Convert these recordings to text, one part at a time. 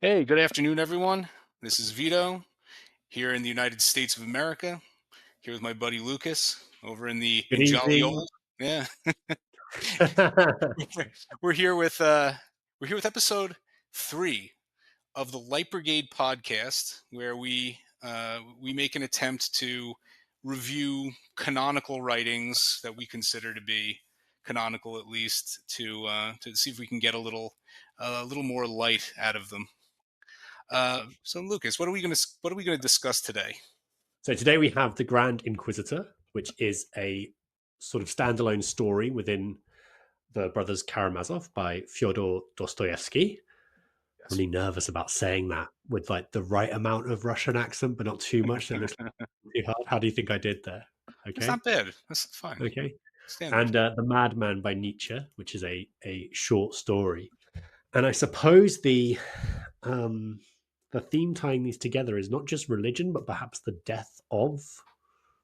Hey, good afternoon, everyone. This is Vito here in the United States of America, here with my buddy Lucas over in the Good in Jolly evening. Old. Yeah, we're here with episode 3 of the Light Brigade podcast, where we make an attempt to review canonical writings that we consider to be canonical, at least, to see if we can get a little more light out of them. So Lucas, what are we gonna discuss today? So today we have the Grand Inquisitor, which is a sort of standalone story within the Brothers Karamazov by Fyodor Dostoevsky. I'm Yes. really nervous about saying that with like the right amount of Russian accent, but not too much that looks too hard. How do you think I did there? That's Okay. not bad. That's fine. Okay. Standard. And The Madman by Nietzsche, which is a short story. And I suppose um, the theme tying these together is not just religion, but perhaps the death of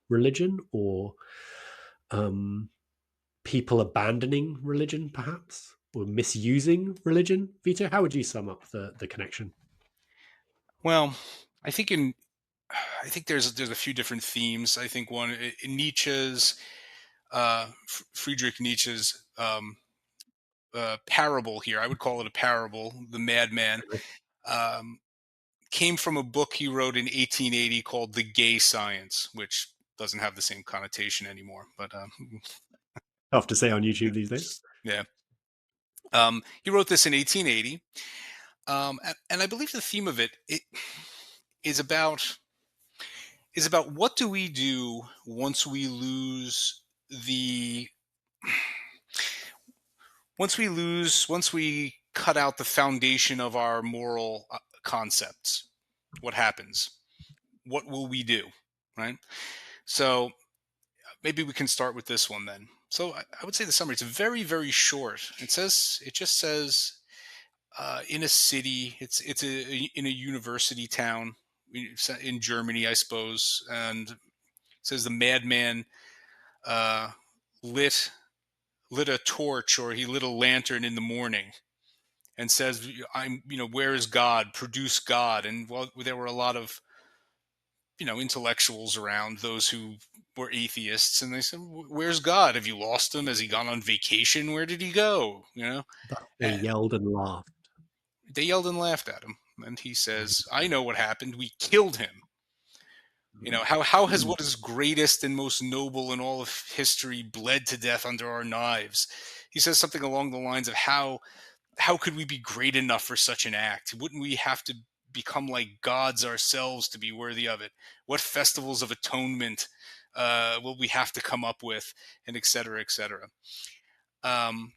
religion or um, people abandoning religion, perhaps, or misusing religion. Vito, how would you sum up the connection? Well, I think in I think there's a few different themes. I think one in Nietzsche's Friedrich Nietzsche's parable here. I would call it a parable. The Madman um, came from a book he wrote in 1880 called The Gay Science, which doesn't have the same connotation anymore. But Tough to say on YouTube these days. yeah, he wrote this in 1880. And I believe the theme of it is about what do we do the once we cut out the foundation of our moral concepts. What happens? What will we do? Right. So maybe we can start with this one then. So I would say the summary. It's very short. It just says in a city. In a university town in Germany, I suppose, and it says the madman uh, lit lit a torch, or he lit a lantern in the morning, and says, "I'm, where is God? Produce God." And well, there were a lot of intellectuals around, those who were atheists, and they said, "Where's God? Have you lost him? Has he gone on vacation? Where did he go?" Thus they And yelled and laughed. they yelled and laughed at him, and he says, "I know what happened. We killed him." How has what is greatest and most noble in all of history bled to death under our knives? He says something along the lines of how could we be great enough for such an act? Wouldn't we have to become like gods ourselves to be worthy of it? What festivals of atonement will we have to come up with, and et cetera, et cetera. Um,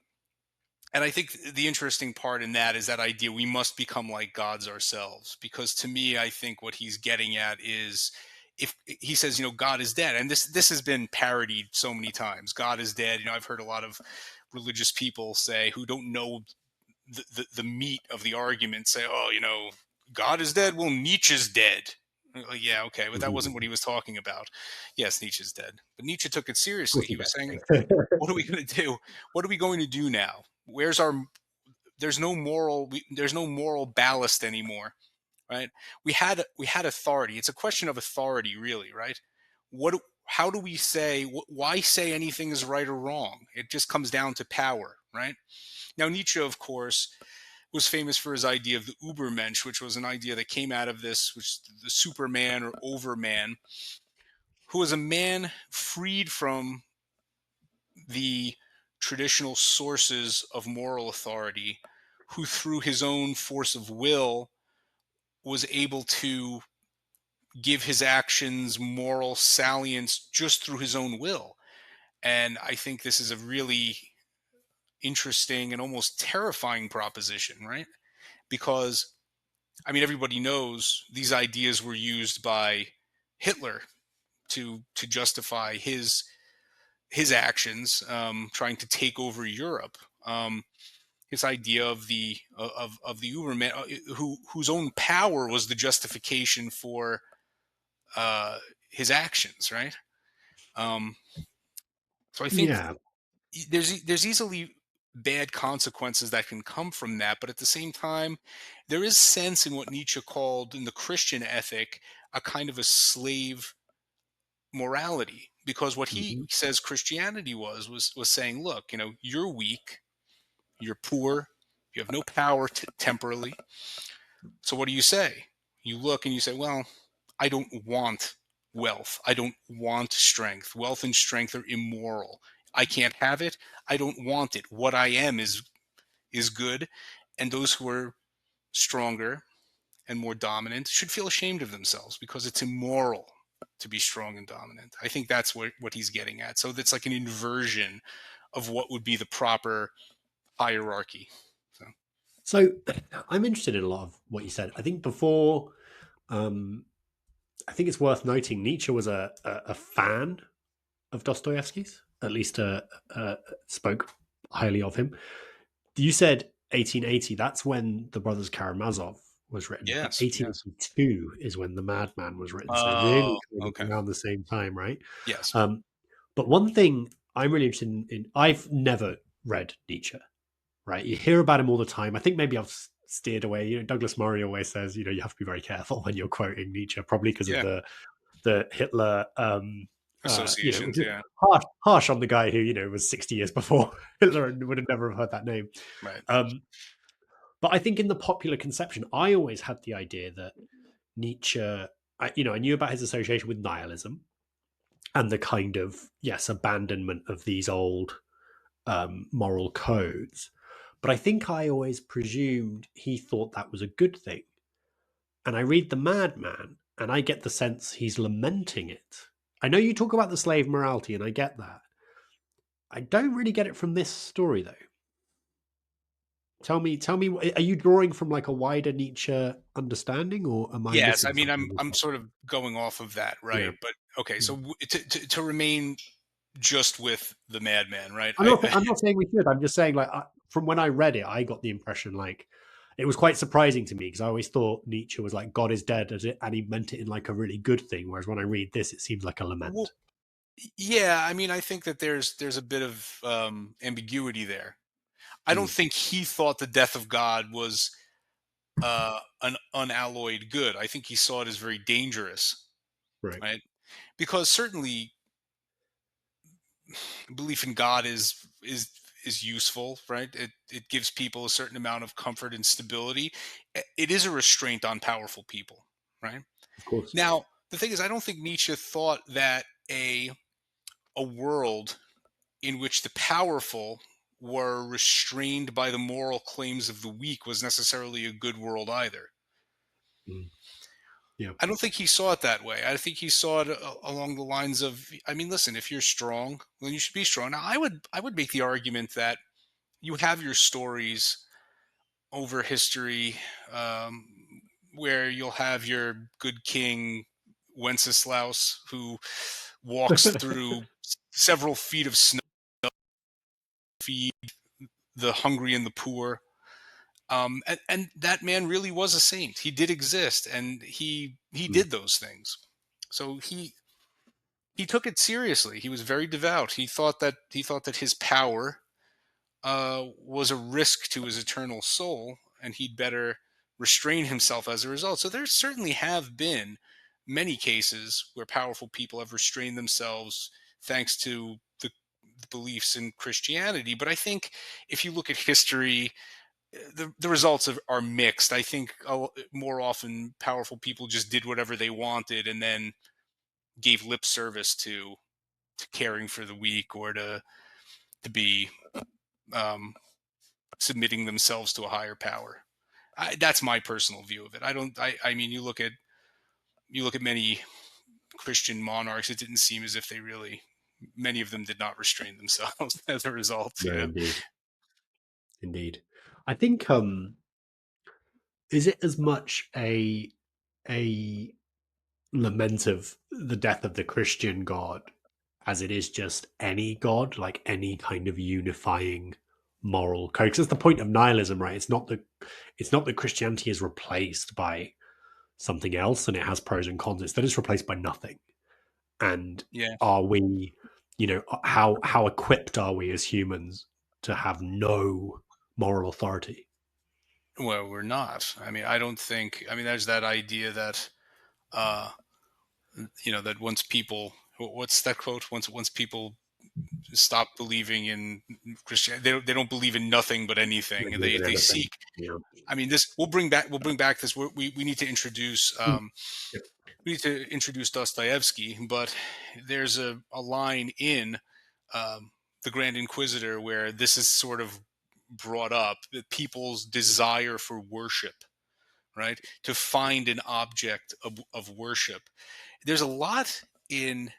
and I think the interesting part in that is that idea we must become like gods ourselves. Because to me, I think what he's getting at is, if he says, God is dead, and this has been parodied so many times. God is dead. I've heard a lot of religious people say, who don't know the meat of the argument, say, "Oh, God is dead. Well, Nietzsche's dead." Like, yeah, okay, but that wasn't what he was talking about. Yes, Nietzsche's dead, but Nietzsche took it Of seriously. course, He you was saying, bet. "What are we going to do? What are we going to do now? Where's our? There's no moral ballast anymore, right? We had authority. It's a question of authority, really, right? How do we say? Why say anything is right or wrong? It just comes down to power, right? Now, Nietzsche, of course, was famous for his idea of the Ubermensch, which was an idea that came out of this, which the Superman or Overman, who was a man freed from the traditional sources of moral authority, who through his own force of will was able to give his actions moral salience just through his own will. And I think this is a really interesting and almost terrifying proposition, right? Because everybody knows these ideas were used by Hitler to justify his actions, trying to take over Europe. His idea of the Uberman, whose own power was the justification for his actions, right? Um, so I think Yeah. there's easily. bad consequences that can come from that. But at the same time, there is sense in what Nietzsche called in the Christian ethic a kind of a slave morality, because what he Hmm. says Christianity was saying, look, you're weak, you're poor, you have no power temporally. So what do you say? You look and you say, well, I don't want wealth. I don't want strength. Wealth and strength are immoral. I can't have it. I don't want it. What I am is good, and those who are stronger and more dominant should feel ashamed of themselves because it's immoral to be strong and dominant. I think that's what he's getting at. So that's like an inversion of what would be the proper hierarchy. So So I'm interested in a lot of what you said. I think before, um, I think it's worth noting Nietzsche was a fan of Dostoevsky's, at least spoke highly of him. You said 1880. That's when The Brothers Karamazov was written, but yes, yes. 1882 is when The Madman was written. So really, Oh, kind of okay. around the same time, right? Yes. Um, but one thing I'm really interested in, I've never read Nietzsche. Right, you hear about him all the time. I think maybe I've steered away. Douglas Murray always says, you have to be very careful when you're quoting Nietzsche, probably because of Yeah. the Hitler, which Associations. is Yeah. harsh on the guy who was 60 years before Hitler and would have never have heard that name. Right. Um, but I think in the popular conception, I always had the idea that Nietzsche, I knew about his association with nihilism and the kind of abandonment of these old moral codes. But I think I always presumed he thought that was a good thing. And I read The Madman and I get the sense he's lamenting it. I know you talk about the slave morality, and I get that. I don't really get it from this story, though. Tell me, are you drawing from like a wider Nietzsche understanding, or am I Yes. I missing mean, something? I'm sort of going off of that, Yeah. right? But okay. So Mm. to remain just with the madman, right? I'm not. I'm not saying we should. I'm just saying, like, from when I read it, I got the impression like it was quite surprising to me because I always thought Nietzsche was like God is dead, and he meant it in like a really good thing. Whereas when I read this, it seems like a Well, lament. yeah. I mean, I think that there's a bit of ambiguity there. I don't Mm, think he thought the death of God was an unalloyed good. I think he saw it as very dangerous, right. right? Because certainly belief in God is useful, right? It gives people a certain amount of comfort and stability. It is a restraint on powerful people, right? Of course. Now, the thing is, I don't think Nietzsche thought that a world in which the powerful were restrained by the moral claims of the weak was necessarily a good world either. Mm, yeah. I don't think he saw it that way. I think he saw it along the lines of, I mean, listen, if you're strong, then you should be strong. Now, I would make the argument that you have your stories over history, um, where you'll have your good king Wenceslaus who walks through several feet of snow, feed the hungry and the poor. And that man really was a saint. He did exist, and he Mm, did those things. So he took it seriously. He was very devout. He thought that his power was a risk to his eternal soul, and he'd better restrain himself as a result. So there certainly have been many cases where powerful people have restrained themselves thanks to the beliefs in Christianity. But I think if you look at history, the results are mixed. I think more often powerful people just did whatever they wanted and then gave lip service to caring for the weak, or to be um, submitting themselves to a higher power. That's my personal view of it. I don't. I mean, you look at many Christian monarchs. It didn't seem as if they really. Many of them did not restrain themselves as a result. no, indeed, indeed. I think is it as much a lament of the death of the Christian God as it is just any God, like any kind of unifying moral code. Because that's the point of nihilism, right? It's not that Christianity is replaced by something else and it has pros and cons. It's that it's replaced by nothing. And Yeah. are we, how equipped are we as humans to have no moral authority. Well, we're not. I mean, I don't think. I mean, there's that idea that uh, that once people, what's that quote? Once people stop believing in Christianity, they don't believe in nothing but They anything, and believe they in they everything. seek. Yeah. I mean, this we'll bring back this. We need to introduce Mm. Yeah. Dostoevsky, but there's a line in the Grand Inquisitor where this is sort of brought up, that people's desire for worship, right? To find an object of worship. There's a lot in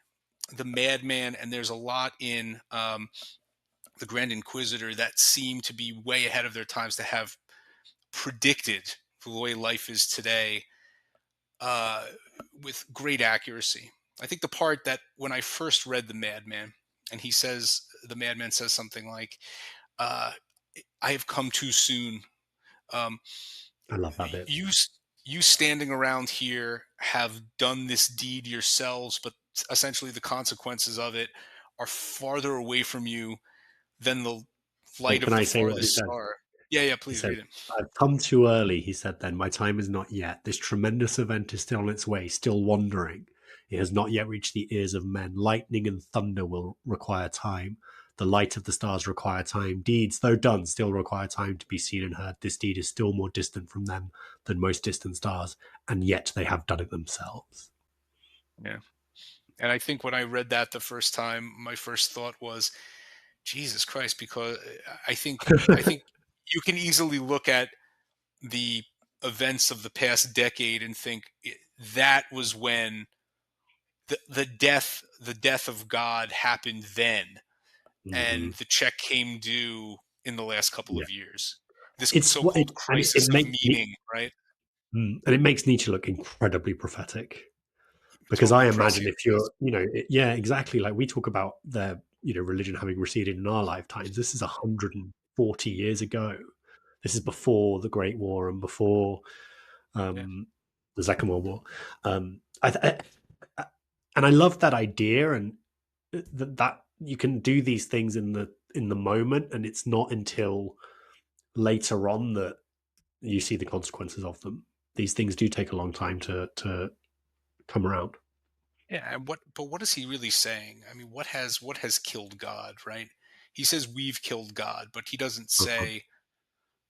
the Madman, and there's a lot in the Grand Inquisitor that seem to be way ahead of their times, to have predicted the way life is today uh, with great accuracy. I think the part that when I first read the Madman, and the Madman says something like, uh, "I have come too soon. Um, I love that bit. you you standing around here have done this deed yourselves, but essentially the consequences of it are farther away from you than the Wait, light can of the I say what he farthest says? star." Yeah, yeah, He please says, read it. "I've come too early," he said then. "My time is not yet. This tremendous event is still on its way, still wandering. It has not yet reached the ears of men. Lightning and thunder will require time. The light of the stars require time. Deeds, though done, still require time to be seen and heard. This deed is still more distant from them than most distant stars, and yet they have done it themselves." Yeah. And I think when I read that the first time, my first thought was, Jesus Christ, because I think you can easily look at the events of the past decade and think that was when the death of God happened then, Hmm. and the check came due in the last couple Yeah. of years. This It's what so-called and it crisis of makes meaning, right? and it makes Nietzsche look incredibly prophetic. Because I Totally imagine prescient. if Yes. you're, yeah, exactly. Like we talk about the, religion having receded in our lifetimes. This is 140 years ago. This is before the Great War and before Yeah. the Second World War. I, and I love that idea, and that you can do these things in the moment, and it's not until later on that you see the consequences of them. These things do take a long time to come around. Yeah, and what is he really saying? I mean, what has killed God, right? He says we've killed God, but he doesn't Uh-huh. say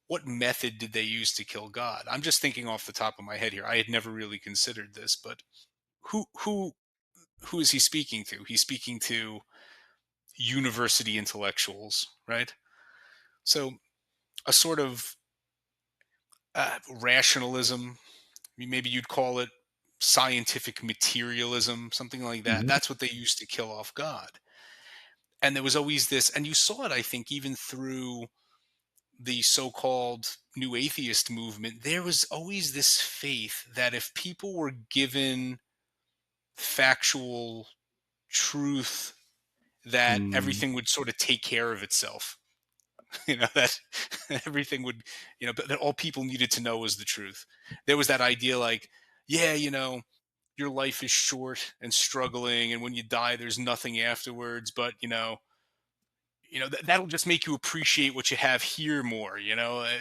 what method did they use to kill God. I'm just thinking off the top of my head here. I had never really considered this, but who is he speaking to? He's speaking to university intellectuals, right? So a sort of rationalism, maybe you'd call it scientific materialism, something like that. Mhm. That's what they used to kill off God. And there was always this, and you saw it, I think, even through the so-called new atheist movement. There was always this faith that if people were given factual truth, that Mm. everything would sort of take care of itself. That everything would, that all people needed to know was the truth. There was that idea like, yeah, your life is short and struggling, and when you die there's nothing afterwards, but that'll just make you appreciate what you have here more,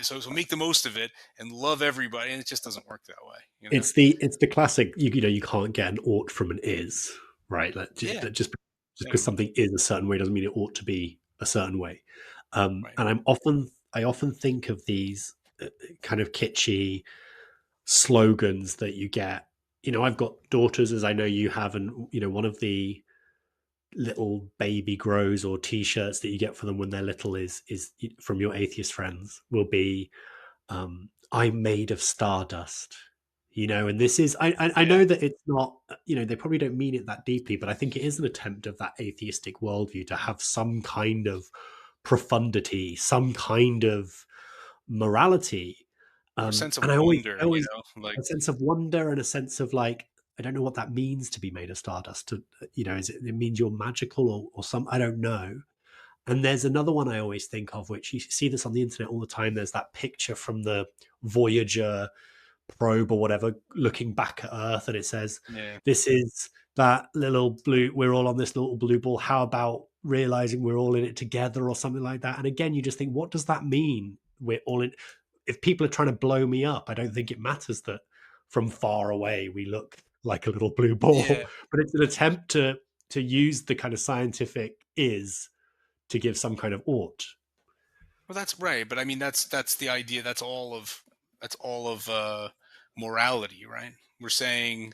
so make the most of it and love everybody, and it just doesn't work that way. It's the classic. You can't get an ought from an is, right? Like Yeah. just because Yeah. something is a certain way doesn't mean it ought to be a certain way. Right. And I often think of these kind of kitschy slogans that you get. I've got daughters, as I know you have, and one of the little baby grows or T-shirts that you get for them when they're little is from your atheist friends will be I'm made of stardust, and this is I Yeah. know that it's not, they probably don't mean it that deeply, but I think it is an attempt of that atheistic worldview to have some kind of profundity, some kind of morality. Or a sense of And wonder, I always like, a sense of wonder and a sense of like, I don't know what that means to be made of stardust. Is it means you're magical or some, I don't know. And there's another one I always think of, which you see this on the internet all the time. There's that picture from the Voyager probe or whatever, looking back at Earth, and it says, yeah. "This is that little blue. We're all on this little blue ball. How about realizing we're all in it together or something like that. And again, you just think, what does that mean? We're all in. If people are trying to blow me up, I don't think it matters that from far away we look like a little blue Yeah. ball. But it's an attempt to use the kind of scientific is to give some kind of ought. Well, that's right, but I mean that's the idea. That's all of morality, right? We're saying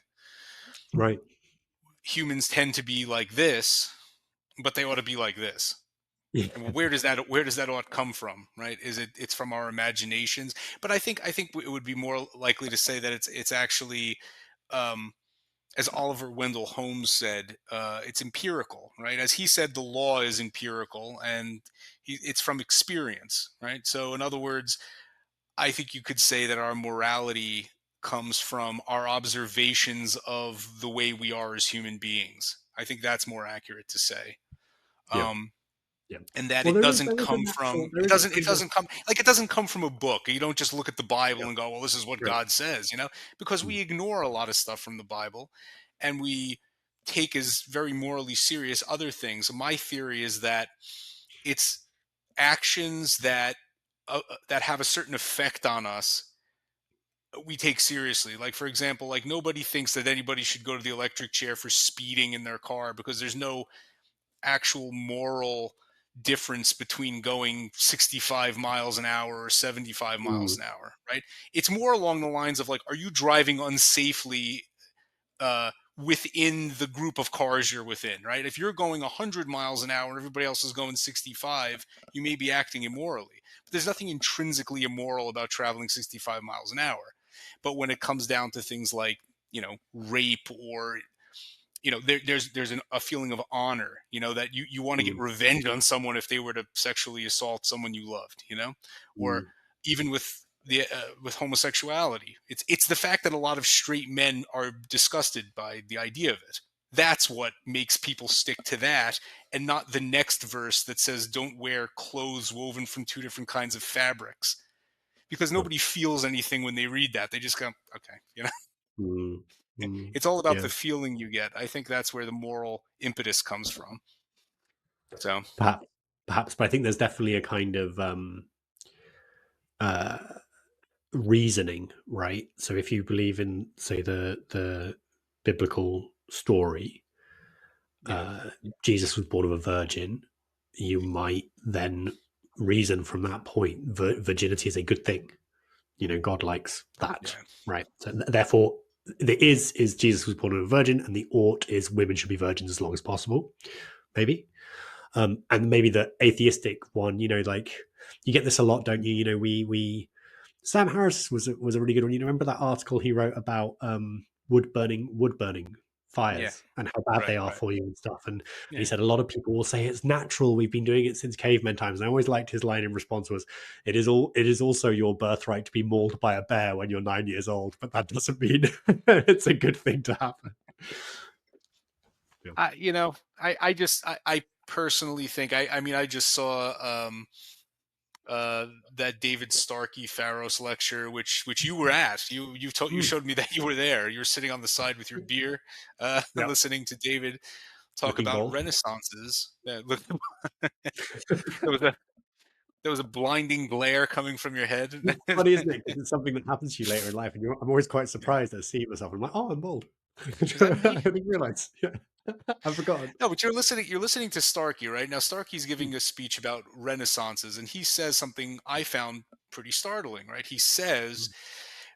Right. humans tend to be like this, but they ought to be like this. Yeah. And where does that ought come from, right? It's from our imaginations? But I think it would be more likely to say that it's actually, um, as Oliver Wendell Holmes said, it's empirical, right? As he said, the law is empirical, and it's from experience, right? So in other words, I think you could say that our morality comes from our observations of the way we are as human beings. I think that's more accurate to say. Yeah. Um, Yeah. and that Well, it there doesn't is a come natural, from there is a it kind of, doesn't come like it doesn't come from a book. You don't just look at the yeah, Bible and go, well, this is what right. God says, because Mm, we ignore a lot of stuff from the Bible, and we take as very morally serious other things. My theory is that it's actions that have a certain effect on us, we take seriously. Like, for example, like nobody thinks that anybody should go to the electric chair for speeding in their car, because there's no actual moral difference between going 65 miles an hour or 75 miles mm, an hour, right? It's more along the lines of like, are you driving unsafely within the group of cars you're within, right? If you're going 100 miles an hour and everybody else is going 65, you may be acting immorally. But there's nothing intrinsically immoral about traveling 65 miles an hour. But when it comes down to things like, rape, or a feeling of honor, that you want to get mm, revenge on someone if they were to sexually assault someone you loved, or mm, even with homosexuality. It's the fact that a lot of straight men are disgusted by the idea of it. That's what makes people stick to that, and not the next verse that says don't wear clothes woven from two different kinds of fabrics, because yeah, nobody feels anything when they read that. They just go, okay. mm, mm, It's all about yeah. the feeling you get. I think that's where the moral impetus comes from. So, Perhaps, perhaps, but I think there's definitely a kind of uh, reasoning, right? So if you believe in, say, the biblical story, yeah, uh, Jesus was born of a virgin, you might then reason from that point virginity is a good thing. God likes that, yeah, right? So therefore, the is Jesus was born of a virgin, and the ought is women should be virgins as long as possible. Maybe. And maybe the atheistic one, like you get this a lot, don't you? We Sam Harris was a really good one. Remember that article he wrote about wood burning yeah. fires and how bad Right, they are right. for you and stuff. And he Yeah. said a lot of people will say it's natural. We've been doing it since caveman times. And I always liked his line in response was, It is also your birthright to be mauled by a bear when you're 9 years old, but that doesn't mean it's a good thing to happen." Yeah. I personally think, I mean, I just saw that David Starkey Pharos lecture, which you were at. You Mm. showed me that you were there. You were sitting on the side with your beer, Yeah. listening to David talk Looking about bold. renaissances. Yeah, look, there was a there was a blinding glare coming from your head. It's funny, isn't it? Because it's something that happens to you later in life, and I'm always quite Yeah. surprised at seeing myself. I'm like, "Oh, I'm bald." I Is that me? didn't realize. Yeah, I've forgotten. No, but you're listening to Starkey, right? Now Starkey's giving a speech about renaissances, and he says something I found pretty startling, right? He says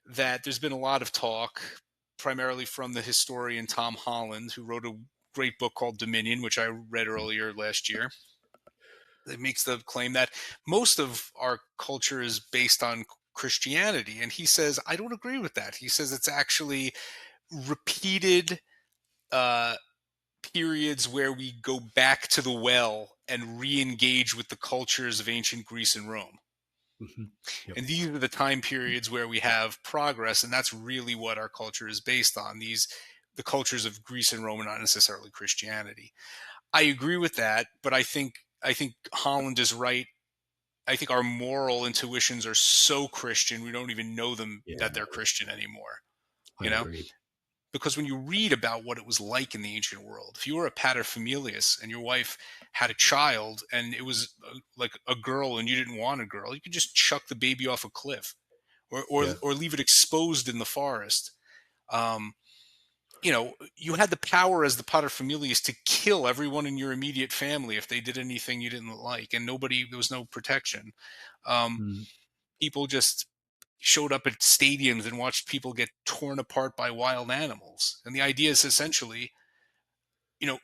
that there's been a lot of talk, primarily from the historian Tom Holland, who wrote a great book called Dominion, which I read earlier last year. That makes the claim that most of our culture is based on Christianity. And he says, I don't agree with that. He says it's actually repeated uh, periods where we go back to the well and re-engage with the cultures of ancient Greece and Rome. Mhm. Yep. And these are the time periods where we have progress, and that's really what our culture is based on. The cultures of Greece and Rome, are not necessarily Christianity. I agree with that, but I think Holland is right. I think our moral intuitions are so Christian we don't even know them that Yeah, they're Christian anymore. I You know, agree. because when you read about what it was like in the ancient world, if you were a paterfamilias and your wife had a child and it was like a girl and you didn't want a girl, you could just chuck the baby off a cliff, Yeah. or leave it exposed in the forest. Um, you had the power as the paterfamilias to kill everyone in your immediate family if they did anything you didn't like, and there was no protection. Um, Mm. People just showed up at stadiums and watched people get torn apart by wild animals. And the idea is essentially,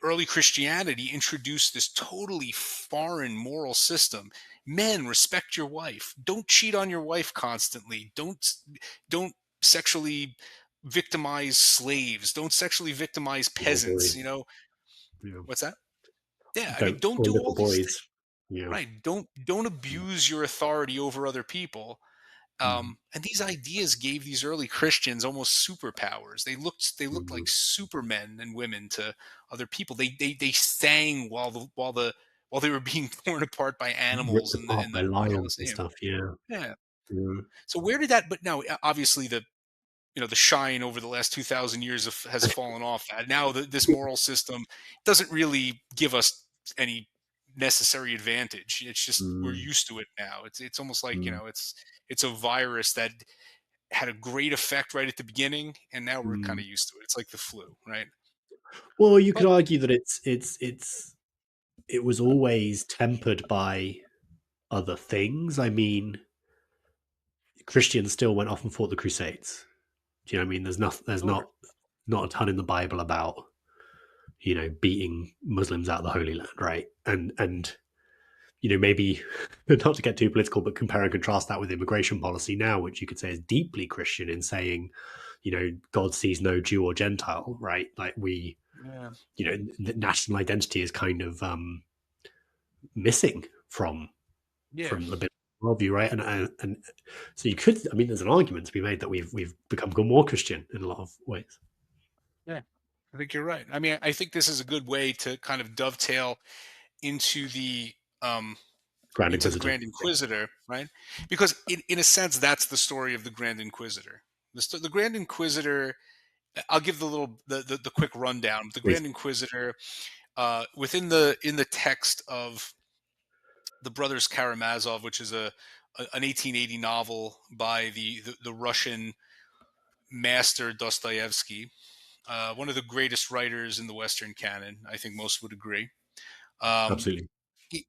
early Christianity introduced this totally foreign moral system. Men, respect your wife. Don't cheat on your wife constantly. Don't sexually victimize slaves. Don't sexually victimize Little peasants. boys. Yeah. What's that? Yeah, I mean, Don't don't or do little all these things. boys. Yeah. Right. Don't Mm. abuse your authority over other people. Mm. And these ideas gave these early Christians almost superpowers. They looked like Mm. supermen and women to other people. They sang while they were being torn apart by Ripped animals in the apart in by the lions and Colosseum. stuff. Yeah. Yeah. Yeah. So where did that? But now, obviously, the shine over the last 2,000 years has fallen off. That now this moral system doesn't really give us any necessary advantage. It's just we're Mm. used to it now. It's almost like Mm. it's a virus that had a great effect right at the beginning, and now we're kind Mm. of used to it. It's like the flu, right? Well, you could But argue that it was always tempered by other things. I mean, Christians still went off and fought the Crusades. Do you know what I mean? There's sure. not a ton in the Bible about beating Muslims out of the Holy Land, right? And maybe not to get too political, but compare and contrast that with immigration policy now, which you could say is deeply Christian in saying, God sees no Jew or Gentile, right? Like Yeah, the national identity is kind of missing yeah, from the biblical worldview, right? And so you could, I mean, there's an argument to be made that we've become more Christian in a lot of ways. yeah. I think you're right. I mean, I think this is a good way to kind of dovetail into um, Grand the Inquisitor. Grand Inquisitor, right? Because in a sense, that's the story of the Grand Inquisitor. The Grand Inquisitor. I'll give the quick rundown. The Please. Grand Inquisitor, within the in the text of the Brothers Karamazov, which is an 1880 novel by the Russian master Dostoevsky, one of the greatest writers in the Western canon. I think most would agree. Um, Absolutely.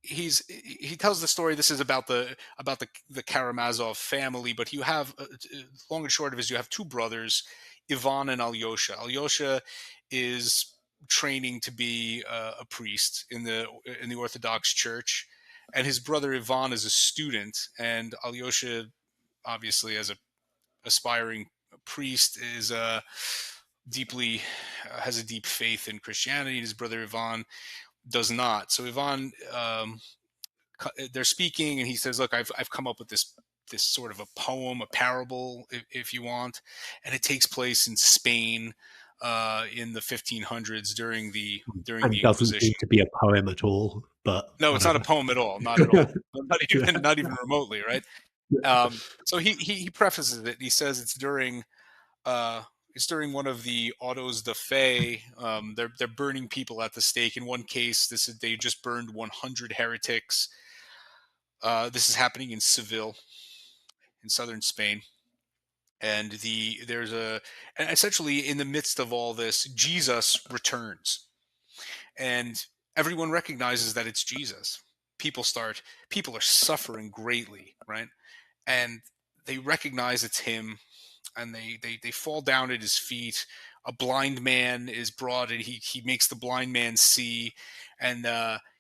he tells the story. This is about the Karamazov family, but you have long and short of it is you have two brothers, Ivan and Alyosha. Alyosha is training to be a priest in the Orthodox Church, and his brother Ivan is a student, and Alyosha, obviously as a aspiring priest, is deeply has a deep faith in Christianity. His brother Ivan does not. So Ivan, they're speaking, and he says, "Look, I've come up with this sort of a poem, a parable, if you want, and it takes place in Spain in the 1500s during And the doesn't seem Inquisition." to be a poem at all, but No, it's not a whatever. poem at all, not at all, not Yeah. even not even remotely, right? So he prefaces it. He says uh, it's during one of the autos de fe. They're burning people at the stake. In one case, they just burned 100 heretics. This is happening in Seville, in southern Spain, and and essentially in the midst of all this, Jesus returns, and everyone recognizes that it's Jesus. People start People are suffering greatly, right? And they recognize it's him, and they fall down at his feet. A blind man is brought, and he makes the blind man see, and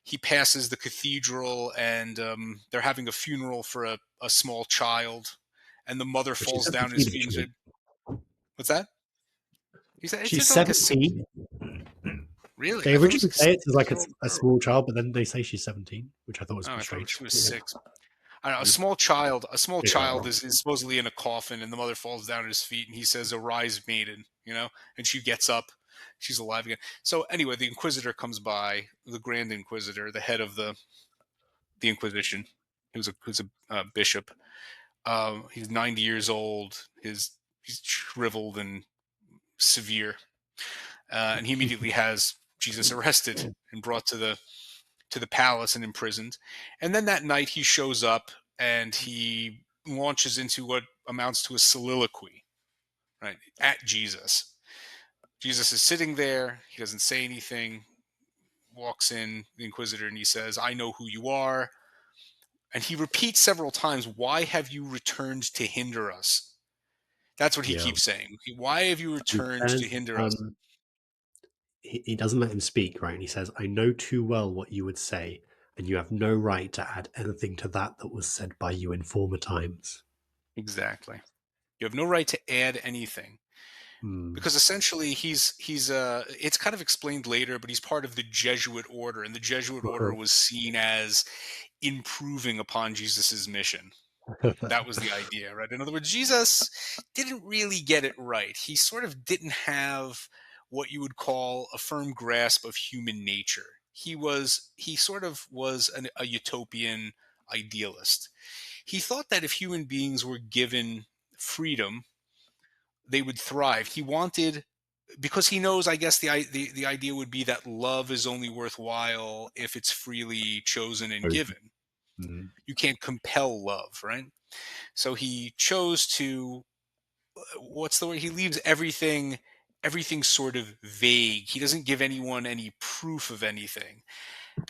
he passes the cathedral, and they're having a funeral for a small child, and the mother But she's falls down at his 17, feet and actually. said, "What's that?" He said, "It's She's like a six. 17. Really? They I thought it was originally like a say it as like 6-year-old a girl. small child, but then they say she's 17, which I thought was a Oh, bit I thought strange. she was Yeah. 6. I don't know, a Yeah. small child. A small They got it child wrong. is supposedly in a coffin, and the mother falls down at his feet, and he says, "Arise, maiden," and she gets up. She's alive again. So anyway, the Inquisitor comes by, the Grand Inquisitor, the head of the Inquisition, who's a bishop. He's 90 years old. He's shriveled and severe, and he immediately has Jesus arrested and brought to the palace and imprisoned. And then that night he shows up and he launches into what amounts to a soliloquy, right, at Jesus. Jesus is sitting there. He doesn't say anything. Walks in the Inquisitor and he says, "I know who you are." And he repeats several times, "Why have you returned to hinder us?" That's what he Yeah. keeps saying. Why have you He returned to says, hinder us? he doesn't let him speak, right? And he says, I know too well what you would say, and you have no right to add anything to that was said by you in former times. Exactly. You have no right to add anything. Hmm. Because essentially he's it's kind of explained later, but he's part of the Jesuit order, and the Jesuit order was seen as improving upon Jesus's mission. That was the idea, right? In other words, Jesus didn't really get it right. He sort of didn't have what you would call a firm grasp of human nature. He sort of was a utopian idealist. He thought that if human beings were given freedom, they would thrive. He wanted, because he knows, I guess the idea would be that love is only worthwhile if it's freely chosen and given. Mm. You can't compel love, right? So he chose to, what's the word? He leaves everything sort of vague. He doesn't give anyone any proof of anything.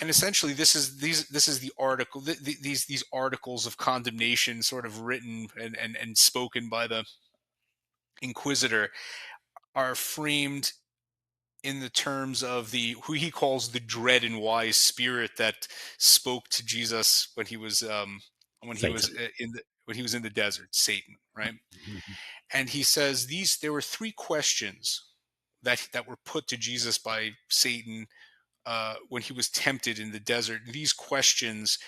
And essentially this is the article these articles of condemnation sort of written and spoken by the Inquisitor are framed in the terms of the who he calls the dread and wise spirit that spoke to Jesus when he was Satan. in the when he was in the desert, Satan, right? Mhm. And he says these there were three questions that were put to Jesus by Satan when he was tempted in the desert. These questions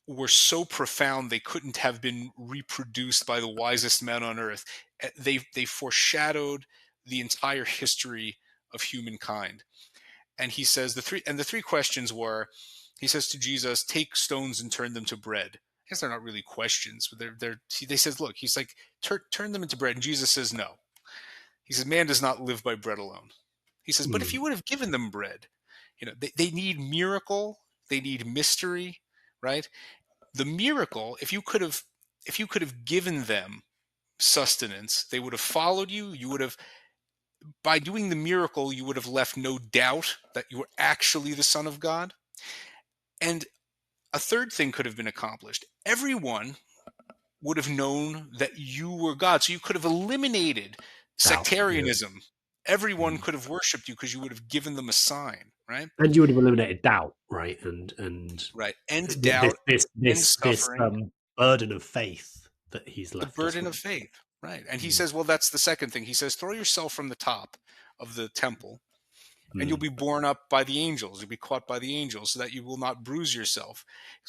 were so profound they couldn't have been reproduced by the wisest men on earth. They foreshadowed the entire history of humankind. And he says the three questions were, he says to Jesus, "Take stones and turn them to bread." I guess they're not really questions, but they says, look, he's like, turn them into bread, and Jesus says no. He says, "Man does not live by bread alone." He says, "But if Mm. you would have given them bread, they need miracle, they need mystery, right? The miracle, if you could have given them sustenance, they would have followed you. You would have, by doing the miracle, you would have left no doubt that you were actually the Son of God. And a third thing could have been accomplished. Everyone would have known that you were God. So you could have eliminated Doubt. Yeah. sectarianism. Everyone Mm. could have worshiped you because you would have given them a sign, right? And you would have eliminated doubt, right? And Right. End this doubt, this end this this suffering, burden of faith that he's the left us burden with. of faith. Right. And he Mm. says, well, that's the second thing. He says, throw yourself from the top of the temple and you'll Mm. be borne up by the angels. You'll be caught by the angels so that you will not bruise yourself.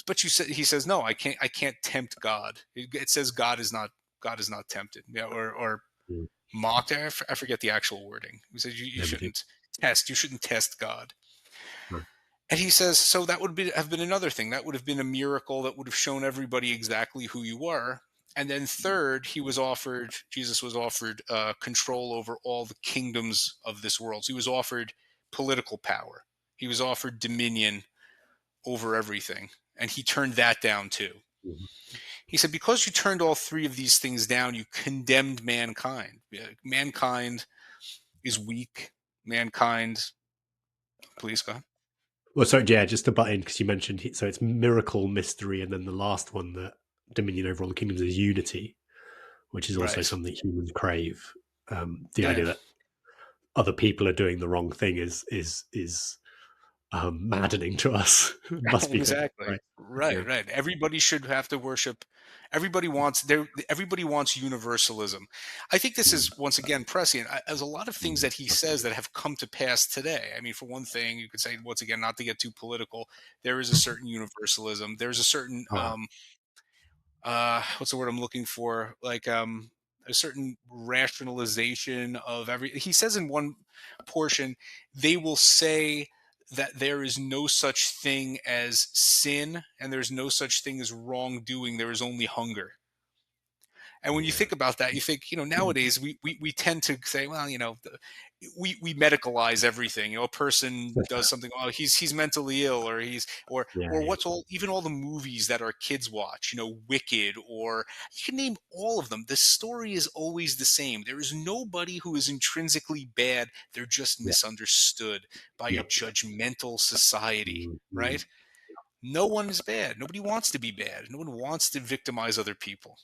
But you said, he says, no, I can't tempt God. It says God is not tempted, yeah, or Mm. mocked. I forget the actual wording. He says Everything. you shouldn't test God. Right. And he says, so that would have been another thing. That would have been a miracle that would have shown everybody exactly who you were. And then third, Jesus was offered control over all the kingdoms of this world. So he was offered political power. He was offered dominion over everything. And he turned that down too. Mhm. He said, because you turned all three of these things down, you condemned mankind. Mankind is weak. Mankind, please go ahead. Well, sorry, yeah, just to butt in because you mentioned so it's miracle, mystery, and then the last one, that dominion over all the kingdoms, is unity, which is also Right. something humans crave. The Yeah. idea that other people are doing the wrong thing is maddening to us. It must be to, Exactly. right? Yeah. Right, right. Everybody should have to worship. Everybody wants universalism. I think this Mm. is once again prescient. There's a lot of things Mm. that he says that have come to pass today. I mean, for one thing, you could say once again, not to get too political, there is a certain universalism. There's a certain Ah, what's the word I'm looking for? Like a certain rationalization of every. He says in one portion, they will say that there is no such thing as sin and there's no such thing as wrongdoing. There is only hunger. And when you Yeah. think about that, you think, nowadays we tend to say, well, we medicalize everything. A person does something, oh, he's mentally ill, or Yeah. or Yeah. what's all even all the movies that our kids watch, Wicked, or you can name all of them. The story is always the same. There is nobody who is intrinsically bad. They're just Yeah. misunderstood by a Yep. judgmental society, Mhm. right? No one is bad. Nobody wants to be bad. No one wants to victimize other people,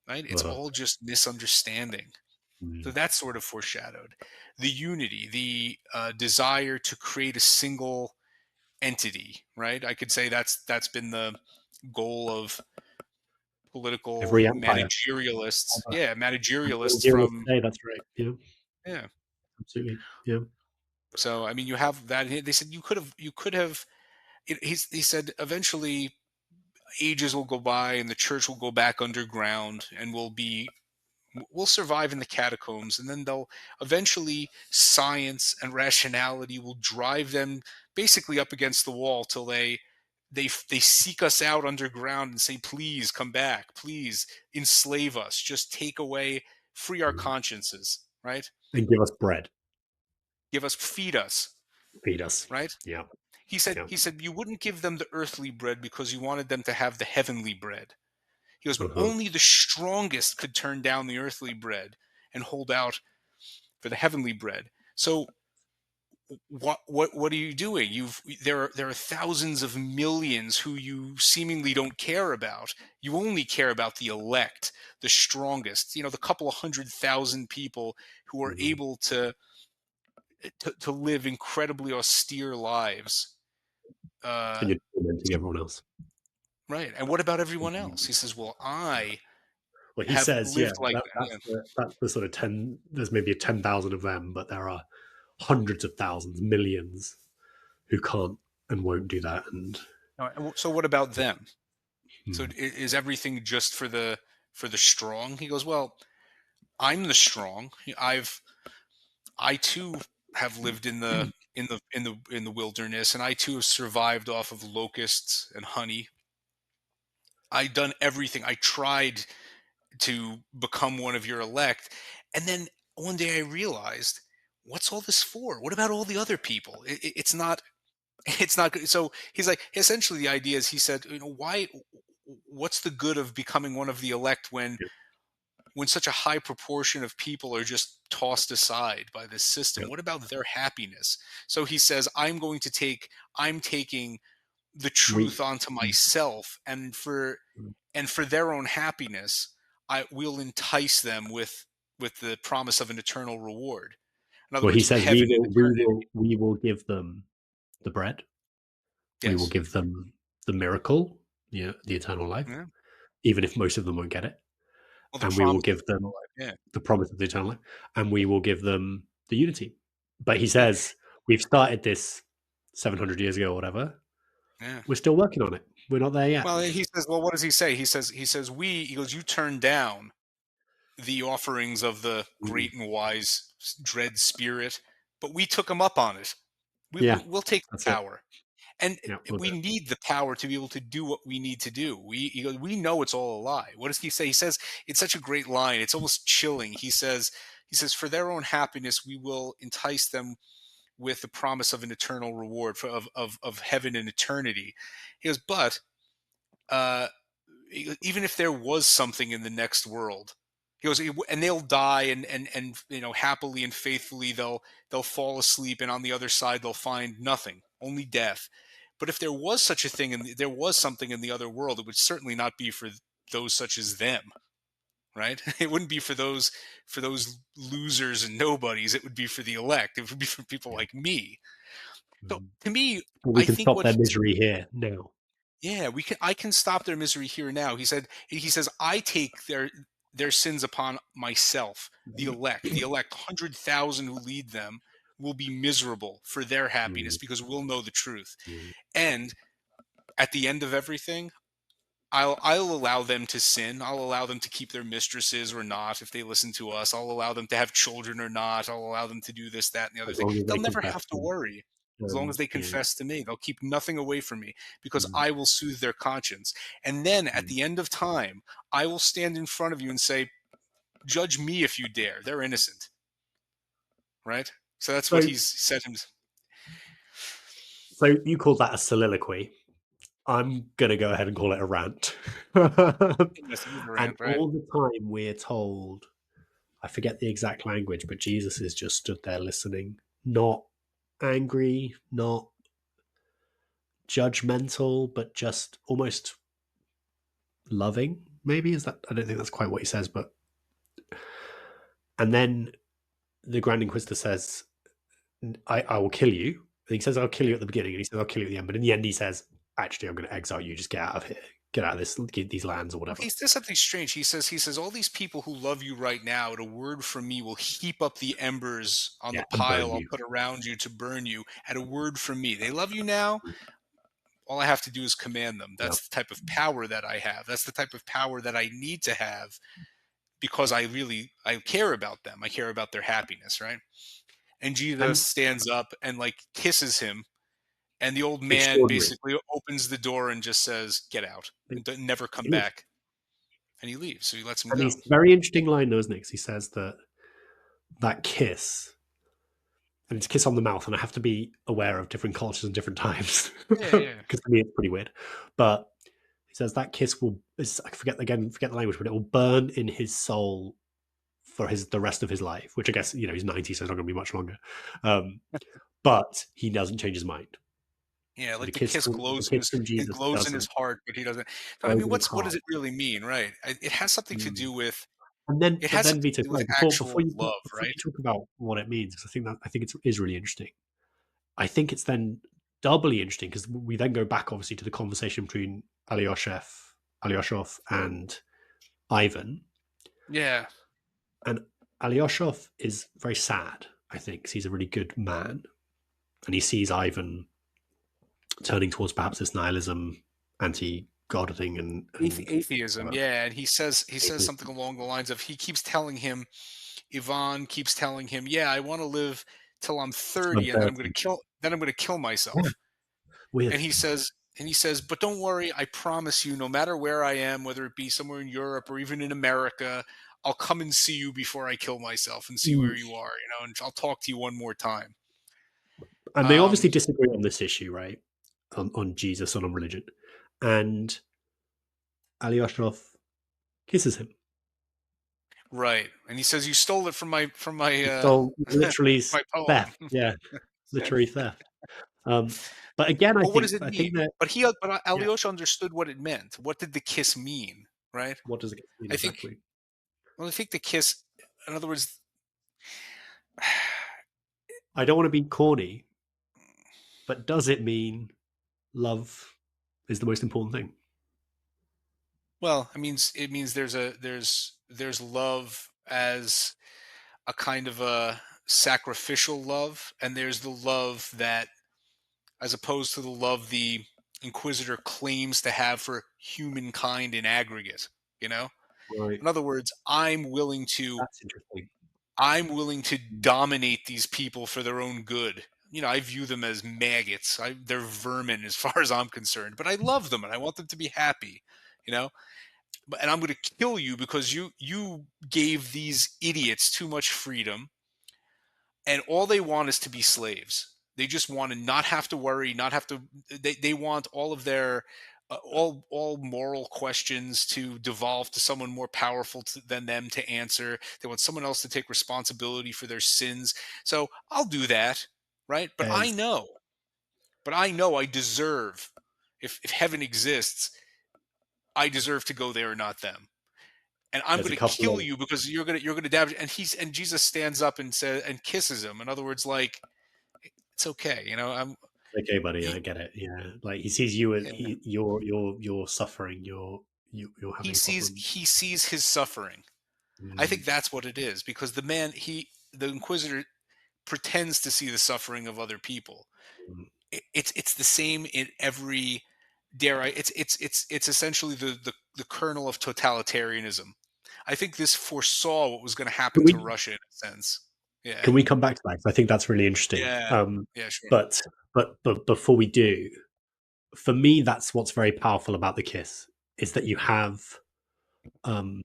right? It's Uh-huh. all just misunderstanding. So Mm. that's sort of foreshadowed. The unity, the desire to create a single entity, right? I could say that's been the goal of political Every empire. managerialists. Ever. Yeah, And still managerialists deal with from today, that's right. Yeah, yeah. absolutely. Yeah. So I mean, you have that. They said you could have. He said eventually ages will go by and the church will go back underground and will survive in the catacombs, and then they'll eventually science and rationality will drive them basically up against the wall till they seek us out underground and say, please come back, please enslave us, just take away, free our Mm. consciences, right? And give us bread. Feed us, Feed us. right? Yeah. he said Yeah. he said you wouldn't give them the earthly bread because you wanted them to have the heavenly bread. He goes, Uh-huh. only the strongest could turn down the earthly bread and hold out for the heavenly bread. So what are you doing? There are thousands of millions who you seemingly don't care about. You only care about the elect, the strongest. The couple of 100,000 people who are Mhm. able to live incredibly austere lives. And Uh, you're tormenting everyone else. right. And what about everyone else? Mhm. He says, well, I Well, he have says, yeah, lived like that. Yeah. that's the sort of 10, there's maybe 10,000 of them, but there are hundreds of thousands, millions who can't and won't do that. And So what about yeah. them? So Mm. is everything just for the strong? He goes, well, I'm the strong. I too have lived in the wilderness, and I too have survived off of locusts and honey. I done everything. I tried to become one of your elect, and then one day I realized, what's all this for? What about all the other people? It's not. It's not good. So he's like, essentially, the idea is, he said, why? What's the good of becoming one of the elect Yeah. when such a high proportion of people are just tossed aside by this Yeah. system? What about their happiness? So he says, I'm taking the truth We, onto mm, myself, and mm. for their own happiness, I will entice them with the promise of an eternal reward. In other Well, he words, says, heaven and eternity. we will give them the bread. We will Yes. give them the miracle, the eternal life, Yeah. even if most of them won't get it. Well, the And we will promise of give eternal them life. the promise of the eternal life, and we will give them the unity. But he Yeah. says, we've started this 700 years ago or whatever. Yeah. We're still working on it. We're not there yet. Well, he says, well, what does he say? He says, he goes, you turn down the offerings of the Mm. great and wise dread spirit, but we took him up on it. Yeah, We'll take that's the it. power, and Yeah, we'll do we it. need the power to be able to do what we need to do. He goes, we know it's all a lie. What does he say? He says, it's such a great line. It's almost chilling. He says, for their own happiness, we will entice them with the promise of an eternal reward of heaven and eternity. He goes, but uh, even if there was something in the next world, he goes, and they'll die, and happily and faithfully they'll fall asleep, and on the other side they'll find nothing, only death. But if there was such a thing, and there was something in the other world, it would certainly not be for those such as them, right? It wouldn't be for those losers and nobodies. It would be for the elect. It would be for people Yeah. like me. So Mhm. to me, But we I can think stop what their he's misery here now. yeah, I can stop their misery here now. He says, I take their sins upon myself. The elect 100,000 who lead them will be miserable for their happiness Mm, because we'll know the truth. mm, And at the end of everything, I'll allow them to sin. I'll allow them to keep their mistresses or not if they listen to us. I'll allow them to have children or not. I'll allow them to do this, that, and the other as thing. long as They'll they never confess have to worry as long as they yeah. confess to me. They'll keep nothing away from me because Mm, I will soothe their conscience. And then at mm, the end of time, I will stand in front of you and say, Judge me if you dare. They're innocent, right? So that's So, what he's said him. so you call that a soliloquy? I'm gonna go ahead and call it a rant. And Yes, it is a rant, right? all the time we're told, I forget the exact language, but Jesus is just stood there listening, not angry, not judgmental, but just almost loving. Maybe is that? I don't think that's quite what he says, but and then the Grand Inquisitor says, I will kill you. And he says, I'll kill you at the beginning, and he says, I'll kill you at the end. But in the end, he says, actually, I'm going to exile you. Just get out of here. Get out of these lands or Well, whatever. he says something strange. He says, all these people who love you right now, at a word from me, will heap up the embers on Yeah, the and burn pile I'll you. put around you to burn you. At a word from me, they love you now. All I have to do is command them. Yeah. That's the type of power that I have. That's the type of power that I need to have because I care about them. I care about their happiness, right? And Jesus And stands up and like kisses him, and the old man extraordinary. basically opens the door and just says, "Get out and never come He is. back." And he leaves. So he lets him And go. he's very interesting line, though, isn't it? 'Cause he says that that kiss, and it's a kiss on the mouth, and I have to be aware of different cultures and different times Yeah, yeah. because to me it's pretty weird. But he says that kiss will, I forget the language, but it will burn in his soul for the rest of his life, which I guess, he's 90, so it's not going to be much longer. Um, but he doesn't change his mind. Yeah, The like kiss from the kiss from it Jesus glows in his doesn't heart, but he doesn't. But I close mean, in his what heart. does it really mean, right? It has something to Mm. do with And it but has then something Vito, to do with sorry, actual love, before right? you talk about what it means, because I think is really interesting. I think it's then doubly interesting because we then go back, obviously, to the conversation between Alyoshev and Ivan, Yeah, and Alyoshev is very sad. I think 'cause he's a really good man, and he sees Ivan turning towards perhaps this nihilism, anti-god thing, and atheism. uh, Yeah, and he says something atheism. along the lines of he keeps telling him, Ivan keeps telling him, "Yeah, I want to live till I'm So 30, and then 30. I'm going to kill Yeah, myself." weird. And he says, "But don't worry, I promise you, no matter where I am, whether it be somewhere in Europe or even in America, I'll come and see you before I kill myself and see Mm. where you are, and I'll talk to you one more time." And they Um, obviously disagree on this issue, right? On Jesus and on religion. And Alyoshev kisses him. right. And he says, "You stole it from my He stole literally my poem." theft. Yeah, literary theft. Um, but again, But what does it I mean? think that But yeah. Alyosha understood what it meant. What did the kiss mean, right? What does it mean I think exactly? I think the kiss, in other words, I don't want to be corny, but does it mean love is the most important thing? well, it means there's love as a kind of a sacrificial love, and there's the love that, as opposed to the love the Inquisitor claims to have for humankind in aggregate. You know, Right. in other words, That's interesting. I'm willing to dominate these people for their own good. I view them as maggots. They're vermin as far as I'm concerned, but I love them and I want them to be happy. You know, and I'm going to kill you because you gave these idiots too much freedom, and all they want is to be slaves. They just want to not have to worry, not have to. They want all of their all moral questions to devolve to someone more powerful than them to answer. They want someone else to take responsibility for their sins. So I'll do that, right? There's But I know I deserve. If heaven exists, I deserve to go there, not them. And I'm there's a going to couple kill of you because you're going to damage. And Jesus stands up and says and kisses him. In other words, like, it's okay, okay, buddy, he, I get it. Yeah, like he sees you as yeah, you're suffering, you're he having sees problems. he sees his suffering. I Mm, think that's what it is because the Inquisitor pretends to see the suffering of other people. mm. It's the same in every dare I it's essentially the kernel of totalitarianism. I think this foresaw what was going to Can happen to we Russia in a sense. Yeah. can we come back to that? 'Cause I think that's really interesting. Yeah. Yeah, sure. But before we do, for me, that's what's very powerful about the kiss is that you have um,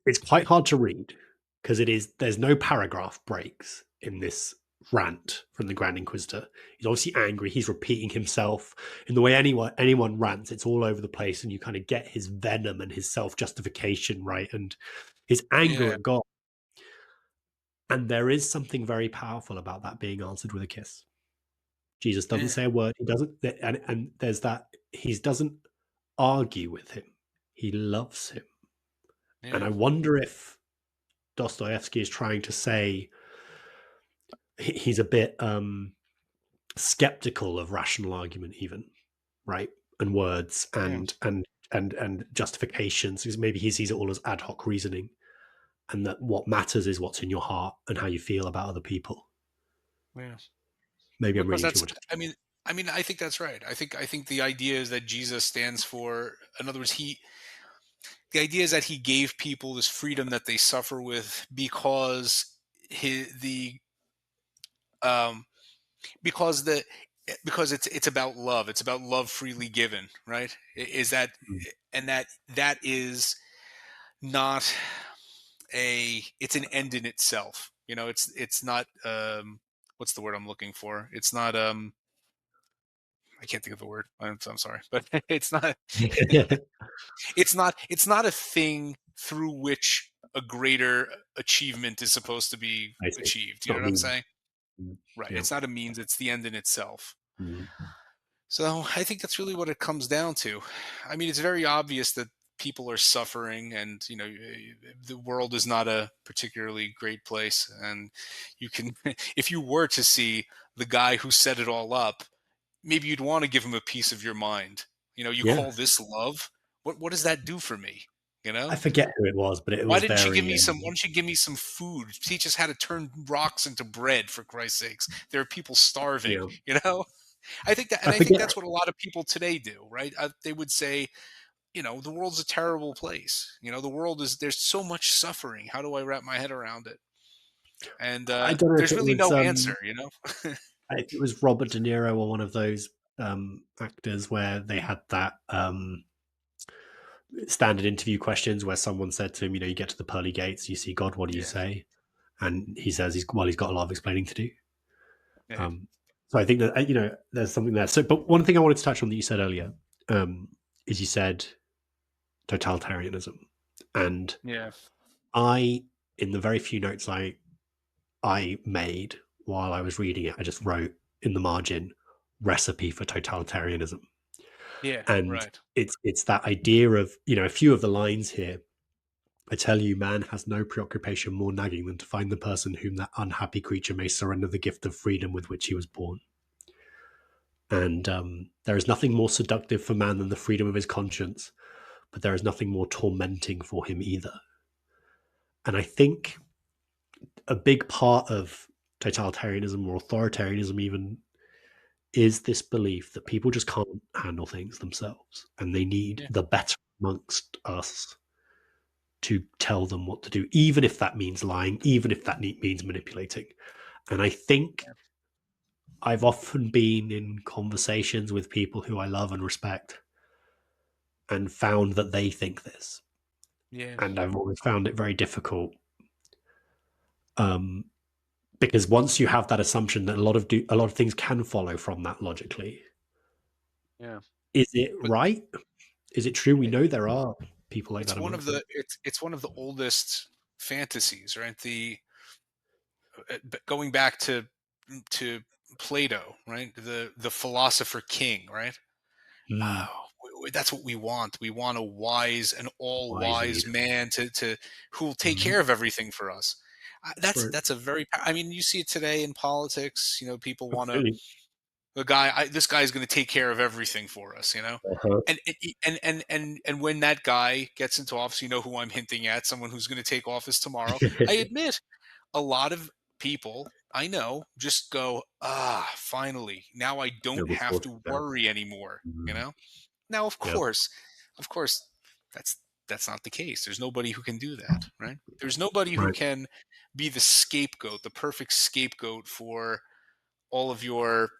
it's quite hard to read because there's no paragraph breaks in this rant from the Grand Inquisitor. He's obviously angry. He's repeating himself in the way anyone rants. It's all over the place, and you kind of get his venom and his self justification, right, and his anger Yeah, at God. And there is something very powerful about that being answered with a kiss. Jesus doesn't yeah, say a word. He doesn't, and there's that. He doesn't argue with him. He loves him, and yeah, I wonder if Dostoevsky is trying to say he's a bit skeptical of rational argument, even, right, and words yeah, and justifications, because maybe he sees it all as ad hoc reasoning, and that what matters is what's in your heart and how you feel about other people. yeah. Maybe I'm Because reading too that's, much. I mean, I think that's right. I think the idea is that Jesus stands for, in other words, the idea is that he gave people this freedom that they suffer with because the um because the because it's about love. It's about love freely given, right? Is that, Mm. and that is not it's an end in itself. It's not, what's the word I'm looking for? It's not, I can't think of the word. I'm sorry, but it's not it's not a thing through which a greater achievement is supposed to be I see. achieved. It's You not know a what I'm means. saying? Mm. Right. Yeah. It's not a means, it's the end in itself. Mm. So I think that's really what it comes down to. I mean, it's very obvious that people are suffering, and the world is not a particularly great place. And you can, if you were to see the guy who set it all up, maybe you'd want to give him a piece of your mind. You Yeah. call this love? What does that do for me? You I know? forget who it was, but it Why was didn't you give very. me some? Why don't you give me some food? Teach us how to turn rocks into bread, for Christ's sakes. There are people starving. Yeah. I think that, I and I think forget. that's what a lot of people today do, right? They would say, the world's a terrible place. The world is, there's so much suffering. How do I wrap my head around it? And I don't know if there's it really was. no answer. If it was Robert De Niro or one of those actors where they had that standard interview questions where someone said to him, you get to the pearly gates, you see God, what do you Yeah, say? And he says he's got a lot of explaining to do. yeah, Um, so I think that there's something there. So, but one thing I wanted to touch on that you said earlier is you said totalitarianism, and yeah, I, in the very few notes I made while I was reading it, I just wrote in the margin recipe for totalitarianism. yeah. And Right. it's that idea of, a few of the lines here. I tell you, man has no preoccupation more nagging than to find the person whom that unhappy creature may surrender the gift of freedom with which he was born. And there is nothing more seductive for man than the freedom of his conscience, but there is nothing more tormenting for him either. And I think a big part of totalitarianism or authoritarianism, even, is this belief that people just can't handle things themselves and they need Yeah, the better amongst us to tell them what to do, even if that means lying, even if that means manipulating. And I think I've often been in conversations with people who I love and respect and found that they think this. yeah, And I've always found it very difficult, um, because once you have that assumption that a lot of things can follow from that logically, yeah. is it But right? Is it true? We it, know there are people like it's that one of amongst us. it's one of the oldest fantasies, right? Going back to Plato, right? The philosopher king, right? Mm, Oh, that's what we want. We want a wise, an all wise wise leader. man to who will take Mhm. care of everything for us. That's That's right. that's a very. I mean, you see it today in politics. People want to, Absolutely. this guy is going to take care of everything for us. Uh-huh. And when that guy gets into office, you know who I'm hinting at, someone who's going to take office tomorrow. I admit, a lot of people I know just go, finally, now I It'll don't be have sorted to out. worry anymore. Mhm. Now, Yep. of course, that's that's not the case. There's nobody who can do that, right? There's nobody who Right. can be the scapegoat, the perfect scapegoat for all of your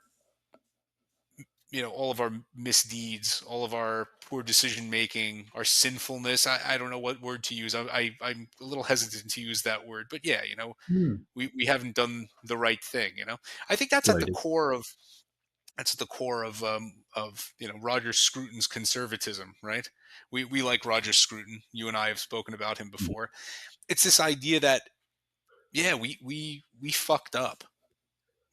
all of our misdeeds, all of our poor decision making, our sinfulness. I don't know what word to use. I'm a little hesitant to use that word, but yeah, Hmm. we haven't done the right thing. I think that's at the Loaded. core of Roger Scruton's conservatism, right? We like Roger Scruton. You and I have spoken about him Mm. before. It's this idea that yeah, we fucked up.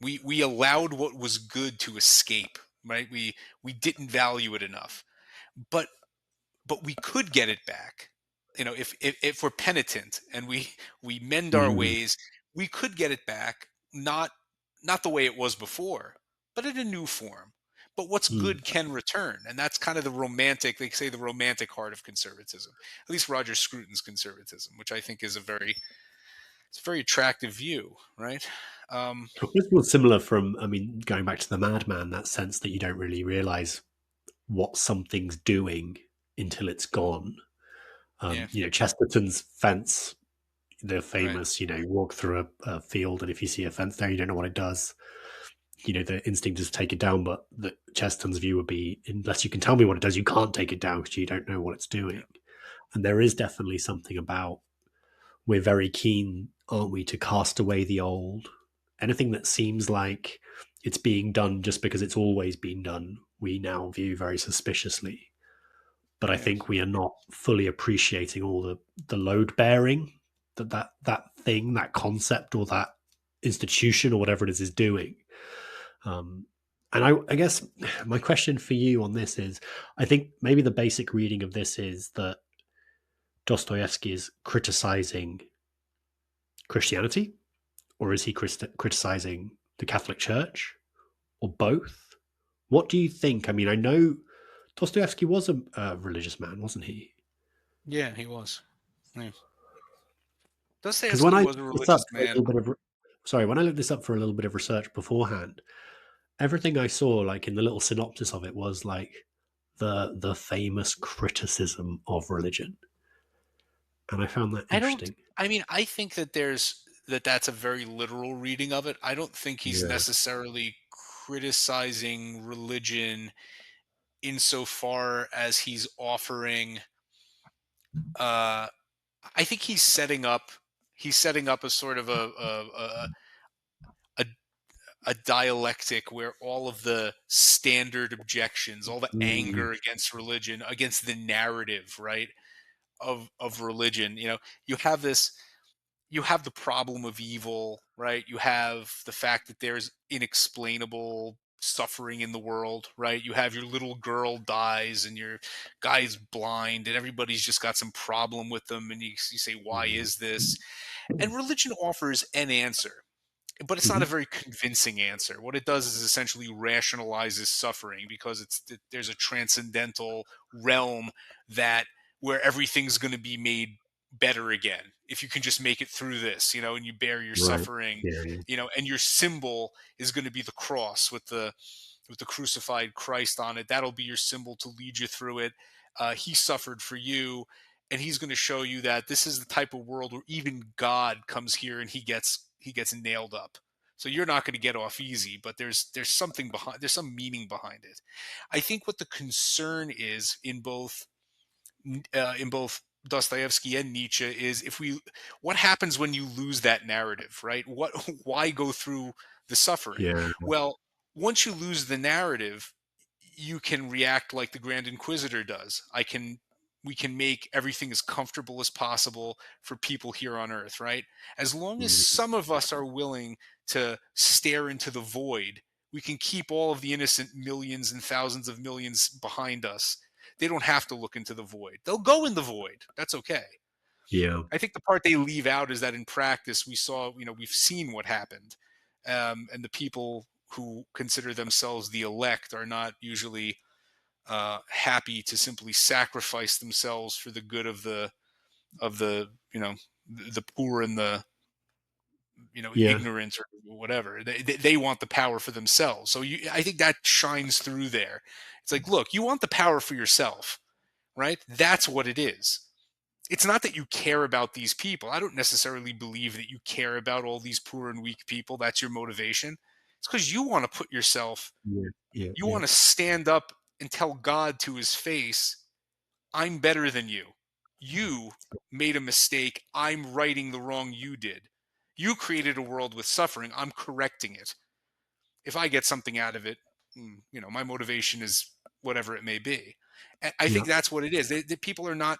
We allowed what was good to escape, right? We didn't value it enough, but we could get it back. If we're penitent and we mend our Mm. ways, we could get it back. Not the way it was before, but in a new form. But what's Mm. good can return, and that's kind of the romantic. They say the romantic heart of conservatism. At least Roger Scruton's conservatism, which I think is it's a very attractive view, right? Um, This was similar from, I mean, going back to the madman, that sense that you don't really realize what something's doing until it's gone. yeah, Chesterton's fence, the right. famous, you walk through a field, and if you see a fence there, you don't know what it does. The instinct is to take it down, but Chesterton's view would be, unless you can tell me what it does, you can't take it down because you don't know what it's Yeah, doing. And there is definitely something about, we're very keen, aren't we, to cast away the old. Anything that seems like it's being done just because it's always been done, we now view very suspiciously. But I yeah, think we are not fully appreciating all the load bearing that thing, that concept, or that institution, or whatever it is doing. Um, and I guess my question for you on this is, I think maybe the basic reading of this is that Dostoevsky is criticizing Christianity, or is he criticizing the Catholic Church, or both? What do you think? I mean, I know Dostoevsky was a religious man, wasn't he? yeah. He was. Yeah. Because when Dostoevsky I was a looked this up religious for a man. little bit of, sorry, when I looked this up for a little bit of research beforehand, everything I saw, like in the little synopsis of it, was like the famous criticism of religion, and I found that I don't. interesting. I mean, I think that's a very literal reading of it. I don't think he's Yeah. necessarily criticizing religion insofar as he's offering. Uh, I think he's setting up a sort of a a dialectic where all of the standard objections, all the Mm. anger against religion, against the narrative, right, of religion, you have this you have the problem of evil, right? You have the fact that there's inexplainable suffering in the world, right? You have your little girl dies and your guy's blind and everybody's just got some problem with them. And you say, why Mm. is this? And religion offers an answer, but it's not a Mhm. very convincing answer. What it does is essentially rationalizes suffering because there's a transcendental realm that where everything's going to be made better again if you can just make it through this, and you bear your Right. suffering, Yeah, yeah. and your symbol is going to be the cross with the crucified Christ on it. That'll be your symbol to lead you through it. He suffered for you, and he's going to show you that this is the type of world where even God comes here and he gets nailed up. So you're not going to get off easy, but there's something behind. There's some meaning behind it. I think what the concern is in both Dostoevsky and Nietzsche is what happens when you lose that narrative, right? Why go through the suffering? Yeah. Well, once you lose the narrative, you can react like the Grand Inquisitor does. We can make everything as comfortable as possible for people here on earth, right? As long as Mm. some of us are willing to stare into the void, we can keep all of the innocent millions and thousands of millions behind us. They don't have to look into the void. They'll go in the void. That's okay. Yeah. I think the part they leave out is that in practice, we've seen what happened. And the people who consider themselves the elect are not usually happy to simply sacrifice themselves for the good of the poor and the Yeah. ignorant or whatever. They want the power for themselves. So I think that shines through there. It's like, look, you want the power for yourself, right? That's what it is. It's not that you care about these people. I don't necessarily believe that you care about all these poor and weak people. That's your motivation. It's because you want to put yourself, Yeah, yeah, you yeah. want to stand up and tell God to his face, I'm better than you. You made a mistake. I'm righting the wrong you did. You created a world with suffering. I'm correcting it. If I get something out of it, my motivation is whatever it may be. And I Yeah. think that's what it is. People are not.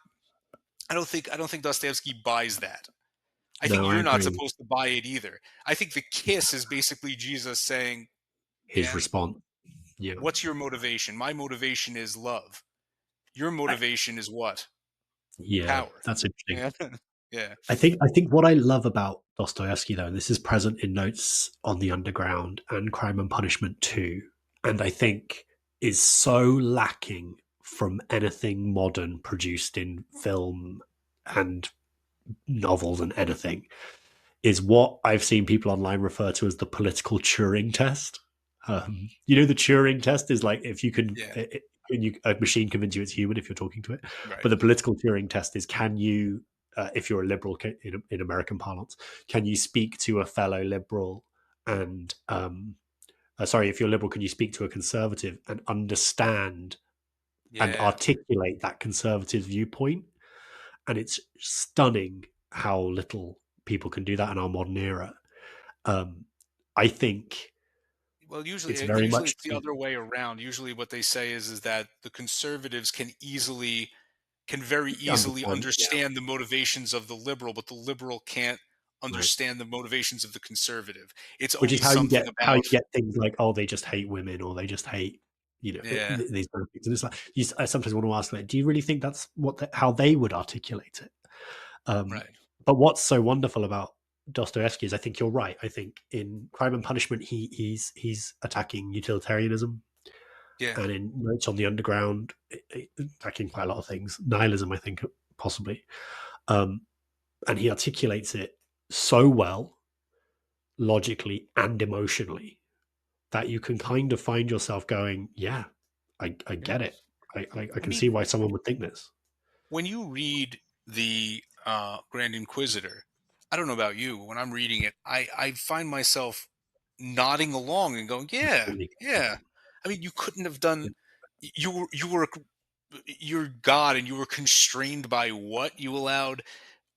I don't think Dostoevsky buys that. I think No, I you're not agree. supposed to buy it either. I think the kiss is basically Jesus saying, His "Man, response. Yeah. what's your motivation? My motivation is love. Your I, motivation is what? yeah, Power." that's interesting. Yeah, yeah, I think what I love about Dostoevsky though, and this is present in Notes on the Underground and Crime and Punishment too, and I think is so lacking from anything modern produced in film and novels and anything, is what I've seen people online refer to as the political Turing test. The Turing test is like if you can, yeah. a machine convince you it's human if you're talking to it. Right. But the political Turing test is can you, if you're a liberal in American parlance, can you speak to a fellow liberal and sorry, if you're liberal, can you speak to a conservative and understand and Yeah. articulate that conservative viewpoint? And it's stunning how little people can do that in our modern era. Um, I think Well, it's usually, very usually much it's the other way around. Usually, what they say is that the conservatives can very easily understand. Yeah, understand the motivations of the liberal, but the liberal can't right. understand the motivations of the conservative. It's Which is always something how you about, get things like, oh, they just hate women, or they just hate yeah, these kind of things. And it's like I sometimes want to ask, like, do you really think that's how they would articulate it? Um, right, but what's so wonderful about Dostoevsky is, I think you're right. I think in Crime and Punishment, he's attacking utilitarianism, yeah, and in Notes on the Underground, attacking quite a lot of things, nihilism, I think possibly, um, and he articulates it so well, logically and emotionally, that you can kind of find yourself going, "Yeah, I yeah. get it. I I can mean, see why someone would think this." when you read the Grand Inquisitor, I don't know about you. When I'm reading it, I find myself nodding along and going, "Yeah, Absolutely. yeah." I mean, you couldn't have Yeah. done. You were you're God, and you were constrained by what you allowed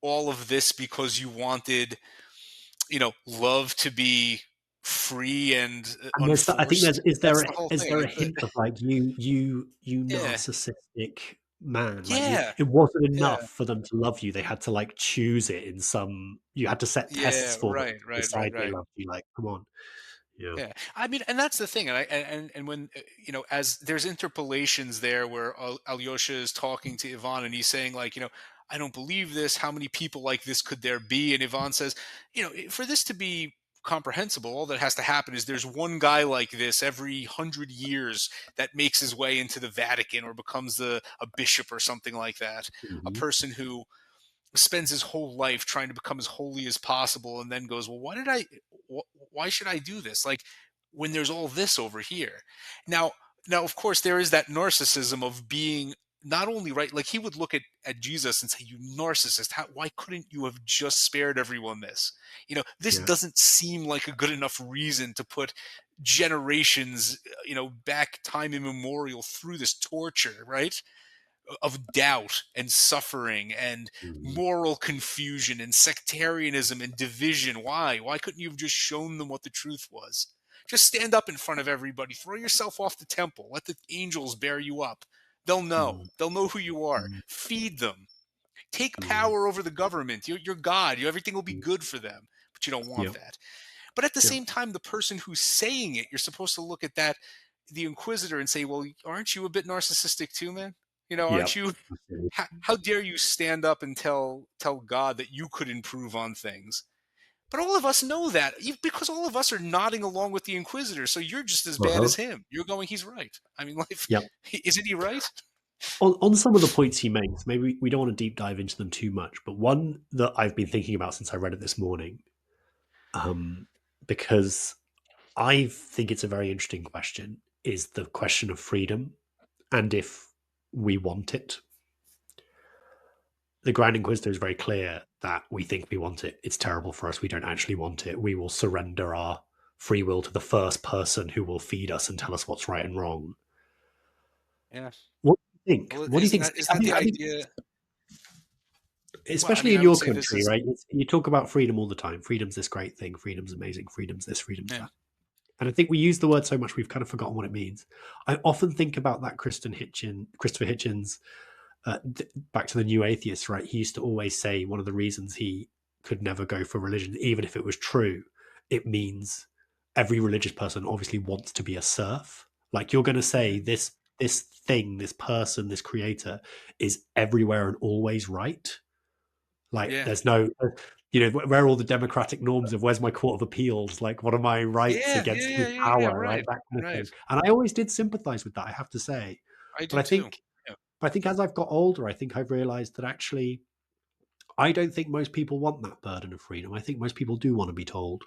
all of this because you wanted, love to be free and And I think unforced. That's the whole is thing. there a hint of like you Yeah, narcissistic man, like yeah, it wasn't yeah, enough for them to love you. They had to like choose it in some. You had to set tests yeah. for them Right, to right, right, decide they right. loved you. Like, come on, yeah. Yeah, I mean, and that's the thing, and when as there's interpolations there where Alyosha is talking to Ivan, and he's saying like, I don't believe this. How many people like this could there be? And Ivan says, for this to be comprehensible, all that has to happen is there's one guy like this every 100 years that makes his way into the Vatican or becomes a bishop or something like that. A Hmm. person who spends his whole life trying to become as holy as possible and then goes, well, why should I do this, like, when there's all this over here? Now of course there is that narcissism of being not only right, like he would look at Jesus and say, you narcissist, why couldn't you have just spared everyone this? This Yeah. doesn't seem like a good enough reason to put generations, back time immemorial through this torture, right, of doubt and suffering and Hmm. moral confusion and sectarianism and division. Why couldn't you have just shown them what the truth was? Just stand up in front of everybody, throw yourself off the temple, let the angels bear you up. They'll know who you are. Hmm. Feed them, take Hmm. power over the government. You're God. Everything will be good for them, but you don't want Yeah. that. But at the Yeah. same time, the person who's saying it, you're supposed to look at that, the Inquisitor, and say, well, aren't you a bit narcissistic too, man? Yeah. Aren't you? Absolutely. How dare you stand up and tell God that you could improve on things? But all of us know that, because all of us are nodding along with the Inquisitor. So you're just as bad Uh-huh. as him. You're going, he's right. I mean, life, Yep. isn't he right? On some of the points he makes, maybe we don't want to deep dive into them too much, but one that I've been thinking about since I read it this morning, um, because I think it's a very interesting question, is the question of freedom and if we want it. The Grand Inquisitor is very clear that we think we want it. It's terrible for us. We don't actually want it. We will surrender our free will to the first person who will feed us and tell us what's right and wrong. Yeah. What do you think? Well, What do you think? isn't that the I think idea? Well, I especially mean, in I would your say this country, is, right? You talk about freedom all the time. Freedom's this great thing. Freedom's amazing. Freedom's this. Freedom's yeah, that. And I think we use the word so much we've kind of forgotten what it means. I often think about that Christopher Hitchens, back to the New Atheist, right? He used to always say one of the reasons he could never go for religion, even if it was true, it means every religious person obviously wants to be a serf. Like you're going to say yeah, this thing, this person, this creator is everywhere and always right. Like yeah, there's no, where are all the democratic norms of where's my court of appeals? Like what are my rights yeah, yeah, against yeah, his yeah, yeah. power? Right, Right, that kind of right. thing. And I always did sympathize with that, I have to say. I But do too. Yeah, I think as I've got older, I think I've realized that actually I don't think most people want that burden of freedom. I think most people do want to be told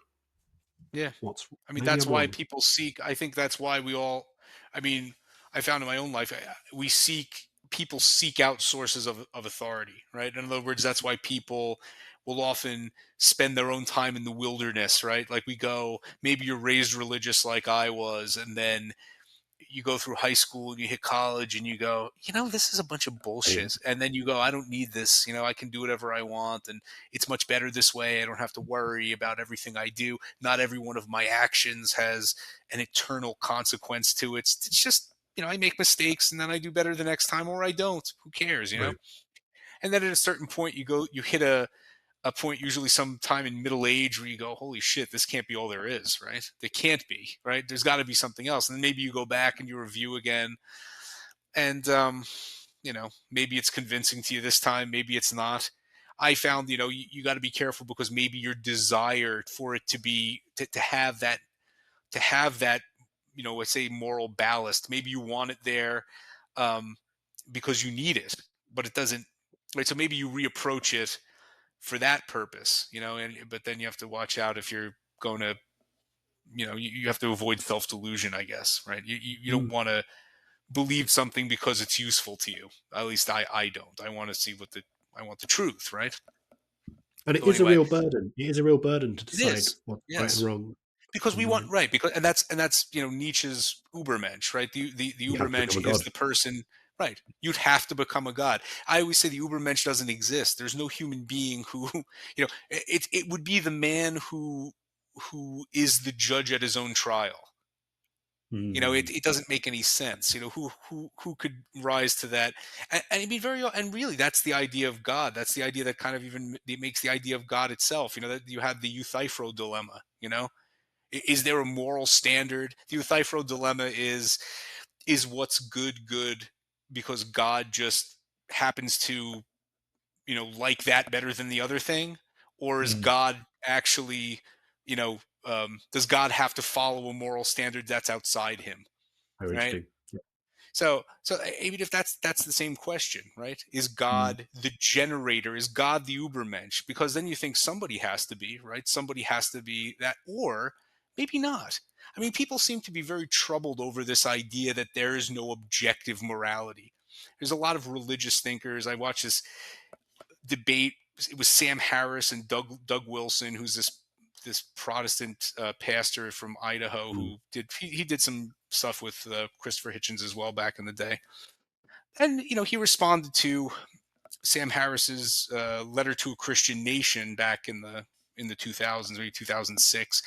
yeah. what's, I mean, maybe that's I'm why wrong. people seek. I think that's why we all. I mean, I found in my own life, we seek people seek out sources of authority, right? In other words, that's why people will often spend their own time in the wilderness, right? Like we go, maybe you're raised religious like I was, and then you go through high school and you hit college and you go, this is a bunch of Yeah, bullshit. And then you go, I don't need this. I can do whatever I want. And it's much better this way. I don't have to worry about everything I do. Not every one of my actions has an eternal consequence to it. It's just, I make mistakes and then I do better the next time or I don't. Who cares? right. And then at a certain point, you hit a point, usually sometime in middle age, where you go, holy shit, this can't be all there is, right? They can't be, right? There's got to be something else. And then maybe you go back and you review again, and maybe it's convincing to you this time, maybe it's not. I found, you got to be careful because maybe your desire for it to be to have that, let's say moral ballast, maybe you want it there, um, because you need it, but it doesn't. Right, so maybe you reapproach it for that purpose, and but then you have to watch out if you're going to, you have to avoid self delusion, I guess, right? You don't Mm. want to believe something because it's useful to you. At least I don't. I want to see I want the truth, right? And it So is a anyway, real burden. It is a real burden to it decide is. what's right and Yes. wrong. Because we want, And right, because and that's Nietzsche's Ubermensch, right? The you have to become Ubermensch a is god. the person, right? You'd have to become a god. I always say the Ubermensch doesn't exist. There's no human being who, it would be the man who is the judge at his own trial. Mm. It doesn't make any sense. Who could rise to that? And it'd be and really that's the idea of God. That's the idea that kind of even it makes the idea of God itself. That you have the Euthyphro dilemma. Is there a moral standard? The Euthyphro dilemma is what's good because God just happens to like that better than the other thing, or is Mm. God actually does God have to follow a moral standard that's outside him, Very right? interesting. Yeah. So even if that's the same question, right? Is Mm. God the generator? Is God the Ubermensch? Because then you think somebody has to be, right? Somebody has to be that, or maybe not. I mean, people seem to be very troubled over this idea that there is no objective morality. There's a lot of religious thinkers. I watched this debate. It was Sam Harris and Doug Wilson, who's this Protestant pastor from Idaho Mm. who he did some stuff with Christopher Hitchens as well back in the day. And he responded to Sam Harris's letter to a Christian nation back in the 2000s, maybe 2006,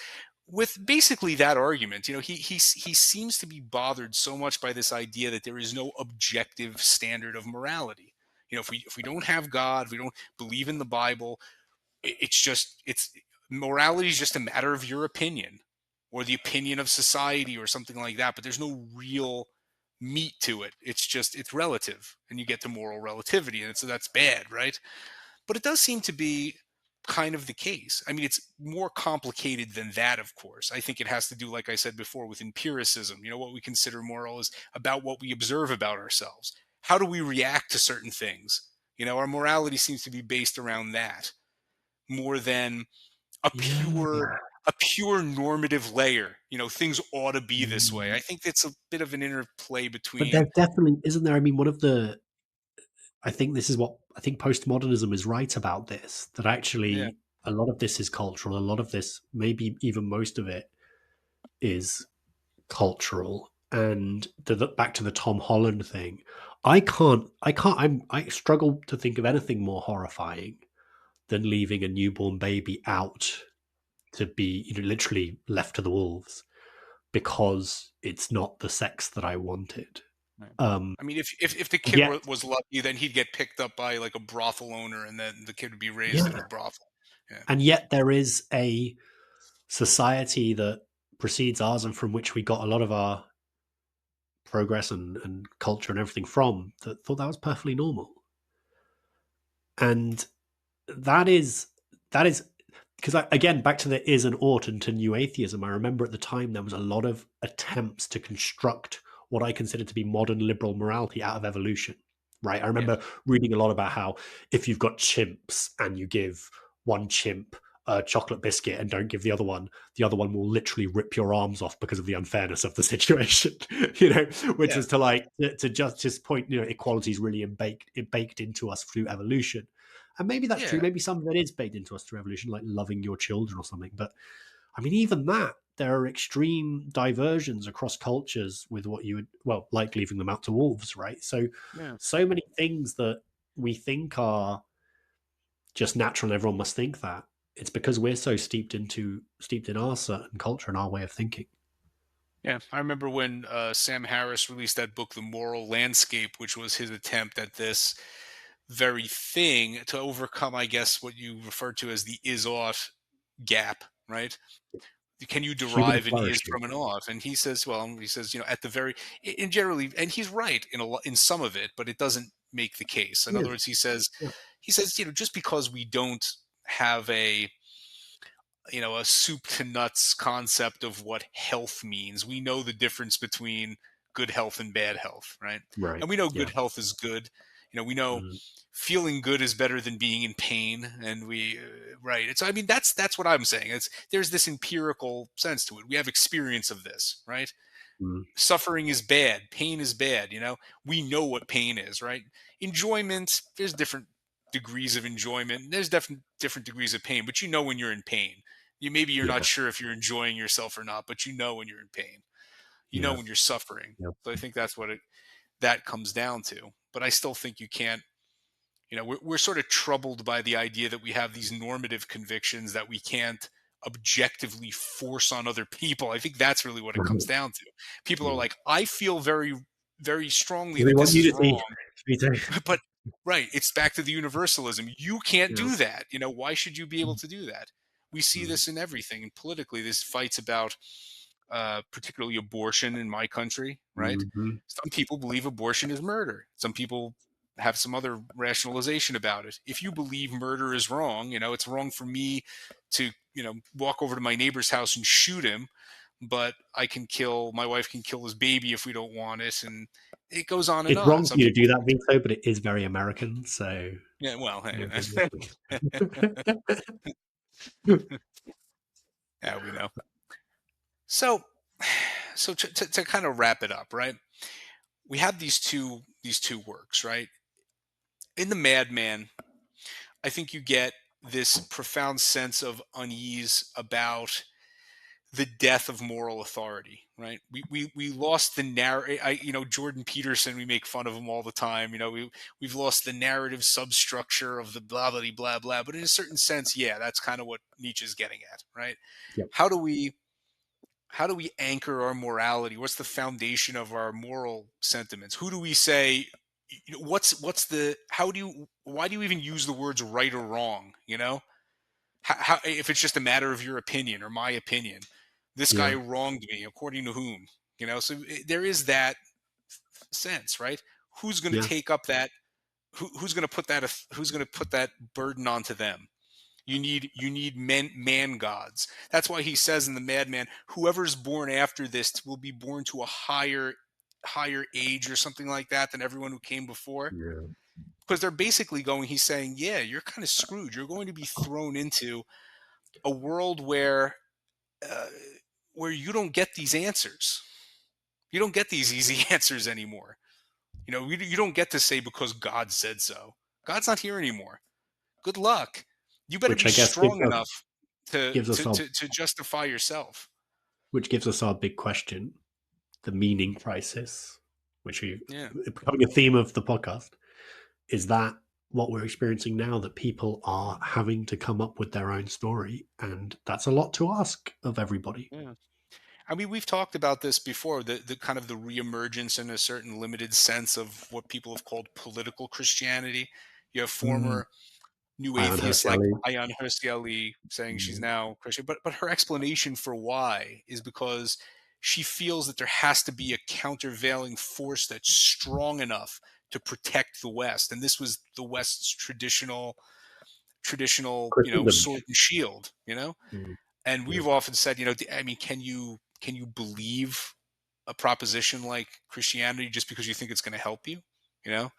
with basically that argument. He seems to be bothered so much by this idea that there is no objective standard of morality. If we don't have God, if we don't believe in the Bible, it's morality is just a matter of your opinion or the opinion of society or something like that, but there's no real meat to it. It's relative, and you get to moral relativity, and so that's bad, right? But it does seem to be kind of the case. I mean, it's more complicated than that, of course. I think it has to do, like I said before, with empiricism. What we consider moral is about what we observe about ourselves. How do we react to certain things? Our morality seems to be based around that more than a Yeah. pure normative layer. Things ought to be this way. Mm. I think it's a bit of an interplay But between. there definitely isn't there. I mean, I think this is what I think postmodernism is right about this, that Yeah, actually a lot of this is cultural. A lot of this, maybe even most of it, is cultural. And back to the Tom Holland thing, I struggle to think of anything more horrifying than leaving a newborn baby out to be, literally left to the wolves because it's not the sex that I wanted. Right. Um, I mean, if the kid yet, was lucky, then he'd get picked up by like a brothel owner, and then the kid would be raised in the yeah, brothel. Yeah. and yet there is a society that precedes ours and from which we got a lot of our progress and culture and everything from, that thought that was perfectly normal. And that is because, again, back to the is and ought and to new atheism. I remember at the time there was a lot of attempts to construct what I consider to be modern liberal morality out of evolution. Right. I Yeah. remember reading a lot about how if you've got chimps and you give one chimp a chocolate biscuit and don't give the other one will literally rip your arms off because of the unfairness of the situation. Which Yeah. was to like to just point, equality is really baked into us through evolution. And maybe that's true. Yeah. Maybe some of it is baked into us through evolution, like loving your children or something. But I mean, even that, there are extreme diversions across cultures with what you would, well, like leaving them out to wolves, right? So, Yeah. so many things that we think are just natural and everyone must think that. It's because we're so steeped in our certain culture and our way of thinking. Yeah. I remember when Sam Harris released that book, The Moral Landscape, which was his attempt at this very thing to overcome, I guess, what you referred to as the is ought gap, right? Can you Human derive an is flourishing. from an ought? And he says, well, he says, at the very, in generally, and he's right in some of it, but it doesn't make the case. In Yeah, other words, yeah, he says, just because we don't have a soup to nuts concept of what health means. We know the difference between good health and bad health, right? right. And we know Yeah, good health is good. We know mm, feeling good is better than being in pain, and right. It's I mean that's what I'm saying. There's this empirical sense to it. We have experience of this, right? mm, Suffering is bad, pain is bad. We know what pain is, right? Enjoyment, there's different degrees of enjoyment. There's different degrees of pain, but when you're in pain. Maybe you're not yeah, sure if you're enjoying yourself or not, but when you're in pain. yeah, When you're suffering. yeah. So I think that's what that comes down to. But I still think you can't. We're sort of troubled by the idea that we have these normative convictions that we can't objectively force on other people. I think that's really what it comes Right. down to. People are Yeah. like, I feel very, very strongly We that want this is unity. wrong. Me too. But right, it's back to the universalism. You can't Yeah. do that. Why should you be able to do that? We see Mm, this in everything. And politically, this fights about particularly abortion in my country, right? mhm. Some people believe abortion is murder. Some people have some other rationalization about it. If you believe murder is wrong, it's wrong for me to, walk over to my neighbor's house and shoot him, but my wife can kill his baby if we don't want it. And it goes on and It's on. wrong for Some you to people, do that, Vito, but it is very American. So, yeah, well, hey, there's this thing. yeah, we know. So, so to kind of wrap it up, right? We have these two works, right? In the Madman, I think you get this profound sense of unease about the death of moral authority, right? We lost the narrative. Jordan Peterson, we make fun of him all the time. We've lost the narrative substructure of the blah blah blah blah. But in a certain sense, yeah, that's kind of what Nietzsche's getting at, right? Yep. How do we how do we anchor our morality? What's the foundation of our moral sentiments? Who do we say? What's the how do you why do you even use the words right or wrong? How if it's just a matter of your opinion or my opinion, this guy Yeah. wronged me according to whom? So there is that sense, right? Who's going to Yeah. take up that? Who's going to put that? Who's going to put that burden onto them? You need man gods. That's why he says in the Madman, whoever's born after this will be born to a higher age or something like that than everyone who came before. Yeah. Because they're basically going, he's saying, yeah, you're kind of screwed. You're going to be thrown into a world uh, where you don't get these answers. You don't get these easy answers anymore. You don't get to say because God said so. God's not here anymore. Good luck. You better Which be I guess strong enough to gives us to our to, to justify yourself. which gives us our big question, the meaning crisis, which we Yeah. becoming a theme of the podcast. Is that what we're experiencing now? That people are having to come up with their own story, and that's a lot to ask of everybody. Yeah. I mean, we've talked about this before, the kind of the reemergence in a certain limited sense of what people have called political Christianity. You have Mm. former new Ion atheists like Hirsi. Ayan Hirsi Ali saying she's Mm. now Christian, but her explanation for why is because she feels that there has to be a countervailing force that's strong enough to protect the West, and this was the West's traditional, Christendom. sword and shield, Mm. and Yeah. we've often said, I mean, can you believe a proposition like Christianity just because you think it's going to help you? You know,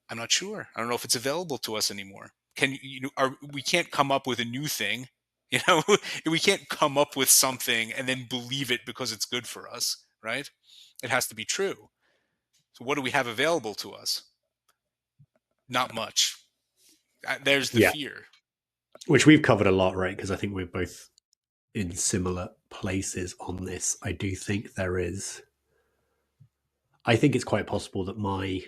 I'm not sure. I don't know if it's available to us anymore. We can't come up with a new thing. You know, we can't come up with something and then believe it because it's good for us, right? It has to be true. So what do we have available to us? Not much. There's the Yeah. fear. Which we've covered a lot, right? Because I think we're both in similar places on this. I do think there is. I think it's quite possible that my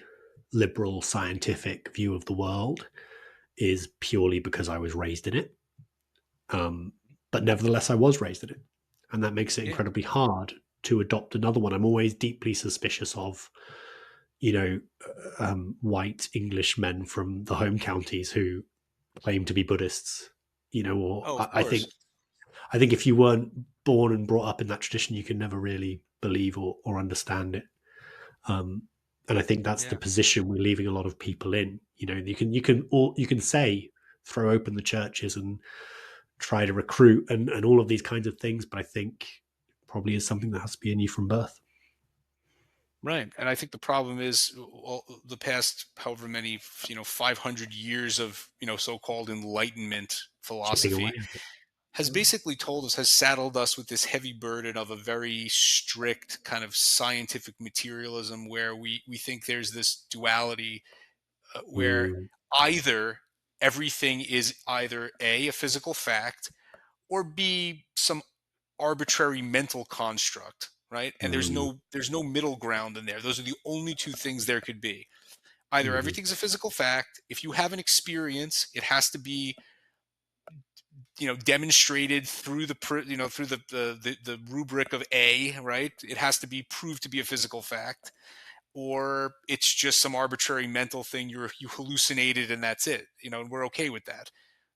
liberal scientific view of the world is purely because I was raised in it. Um, but nevertheless, I was raised in it. And that makes it Yeah. incredibly hard to adopt another one. I'm always deeply suspicious of, you know, white English men from the home counties who claim to be Buddhists, or Oh, of I think course. if you weren't born and brought up in that tradition, you can never really believe or understand it. Um, and I think that's the Yeah. position we're leaving a lot of people in. You can say throw open the churches and try to recruit and all of these kinds of things, but I think probably is something that has to be in you from birth. Right. And I think the problem is the past however many, 500 years of, so-called enlightenment Chipping away philosophy at it. has Yeah. basically has saddled us with this heavy burden of a very strict kind of scientific materialism where we think there's this duality where Mm, either everything is either A, a physical fact, or B, some arbitrary mental construct, right? And there's mm, no middle ground in there. Those are the only two things there could be. Either mhm, everything's a physical fact. If you have an experience, it has to be, demonstrated through through the rubric of A, right? It has to be proved to be a physical fact, or it's just some arbitrary mental thing you hallucinated and that's it. And we're okay with that.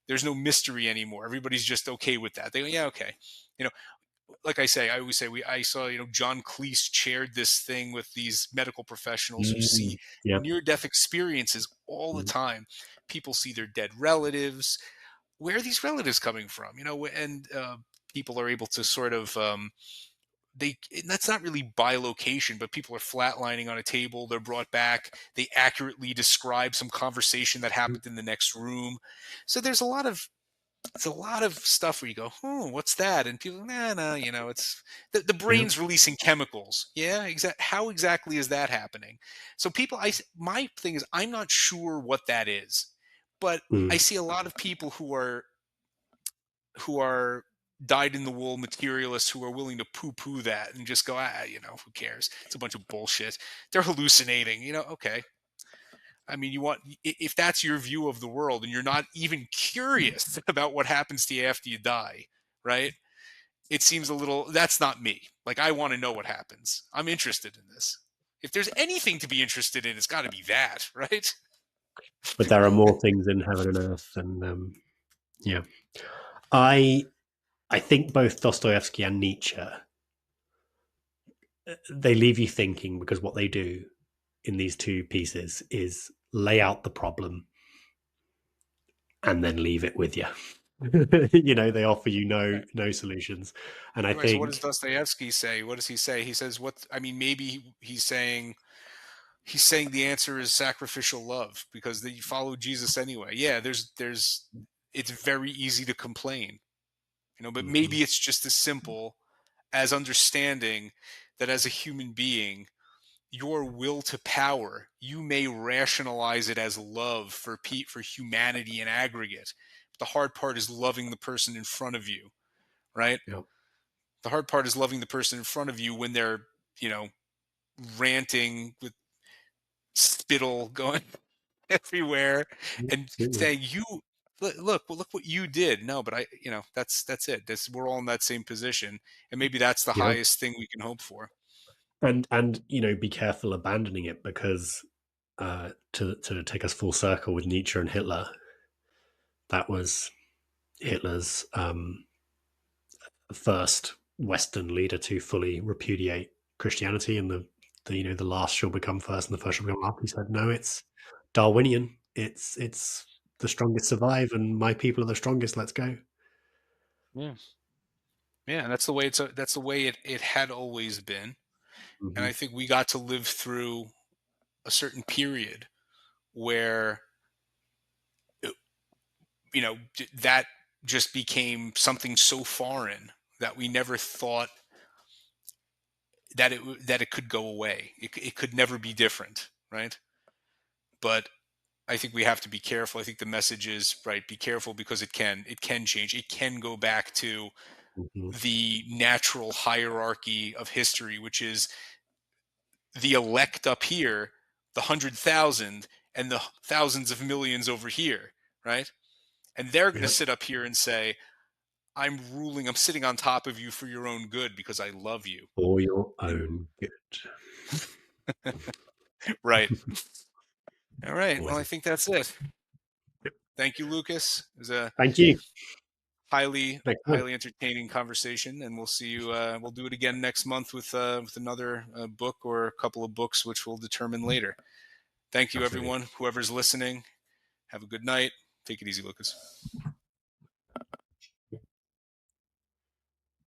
There's no mystery anymore. Everybody's just okay with that. They go, yeah, okay. You know, like I always say, I saw, John Cleese chaired this thing with these medical professionals who see yep. near death experiences all the Mm, time. People see their dead relatives. Where are these relatives coming from? And people are able to sort of, that's not really by location, but people are flatlining on a table. They're brought back. They accurately describe some conversation that mm, happened in the next room. So it's a lot of stuff where you go, what's that? And people, nah, it's the yeah. brain's releasing chemicals. Yeah, how exactly is that happening? So my thing is, I'm not sure what that is, but I Mm, see a lot of people who are dyed in the wool materialists who are willing to poo poo that and just go, who cares? It's a bunch of bullshit. They're hallucinating. Okay. I mean, if that's your view of the world and you're not even curious about what happens to you after you die, right? It seems a little, that's not me. Like, I want to know what happens. I'm interested in this. If there's anything to be interested in, it's got to be that, right? but there are more things in heaven and earth, and yeah, I I think both Dostoevsky and Nietzsche they leave you thinking because what they do in these two pieces is lay out the problem and then leave it with you. They offer you no Right. no solutions, and I Right. So what does think Dostoevsky say? What does he say? He says, I mean, maybe he's saying the answer is sacrificial love because you follow Jesus anyway. Yeah, it's very easy to complain, but Mhm, maybe it's just as simple as understanding that as a human being, your will to power, you may rationalize it as love for humanity in aggregate. The hard part is loving the person in front of you, right? yeah. The hard part is loving the person in front of you when they're, you know, ranting with spittle going everywhere Yeah, and absolutely. saying, "You look, well, look what you did." No, but that's it. We're all in that same position, and maybe that's the Yeah. highest thing we can hope for. And be careful abandoning it, because to take us full circle with Nietzsche and Hitler, that was Hitler's first Western leader to fully repudiate Christianity, and the last shall become first and the first shall become last. He said, no, it's Darwinian. It's the strongest survive, and my people are the strongest. Let's go. Yeah, yeah, and that's the way it had always been, and Hmm. I think we got to live through a certain period where uh, that just became something so foreign that we never thought that it could go away. It could never be different, right? But I think we have to be careful. I think the message is right. Be careful because it can change. It can go back to Hmm. the natural hierarchy of history, which is the elect up here, the 100,000, and the thousands of millions over here, right? And they're going to Yeah, sit up here and say, I'm sitting on top of you for your own good because I love you. for your And own good. right. All right. Well, I Awesome. think that's it. Thank you, Lucas. It was a Thank you. highly, Next time. highly entertaining conversation, and we'll see you. We'll do it again next month with another book or a couple of books, which we'll determine later. Thank you, Absolutely. everyone. Whoever's listening, have a good night. Take it easy, Lucas.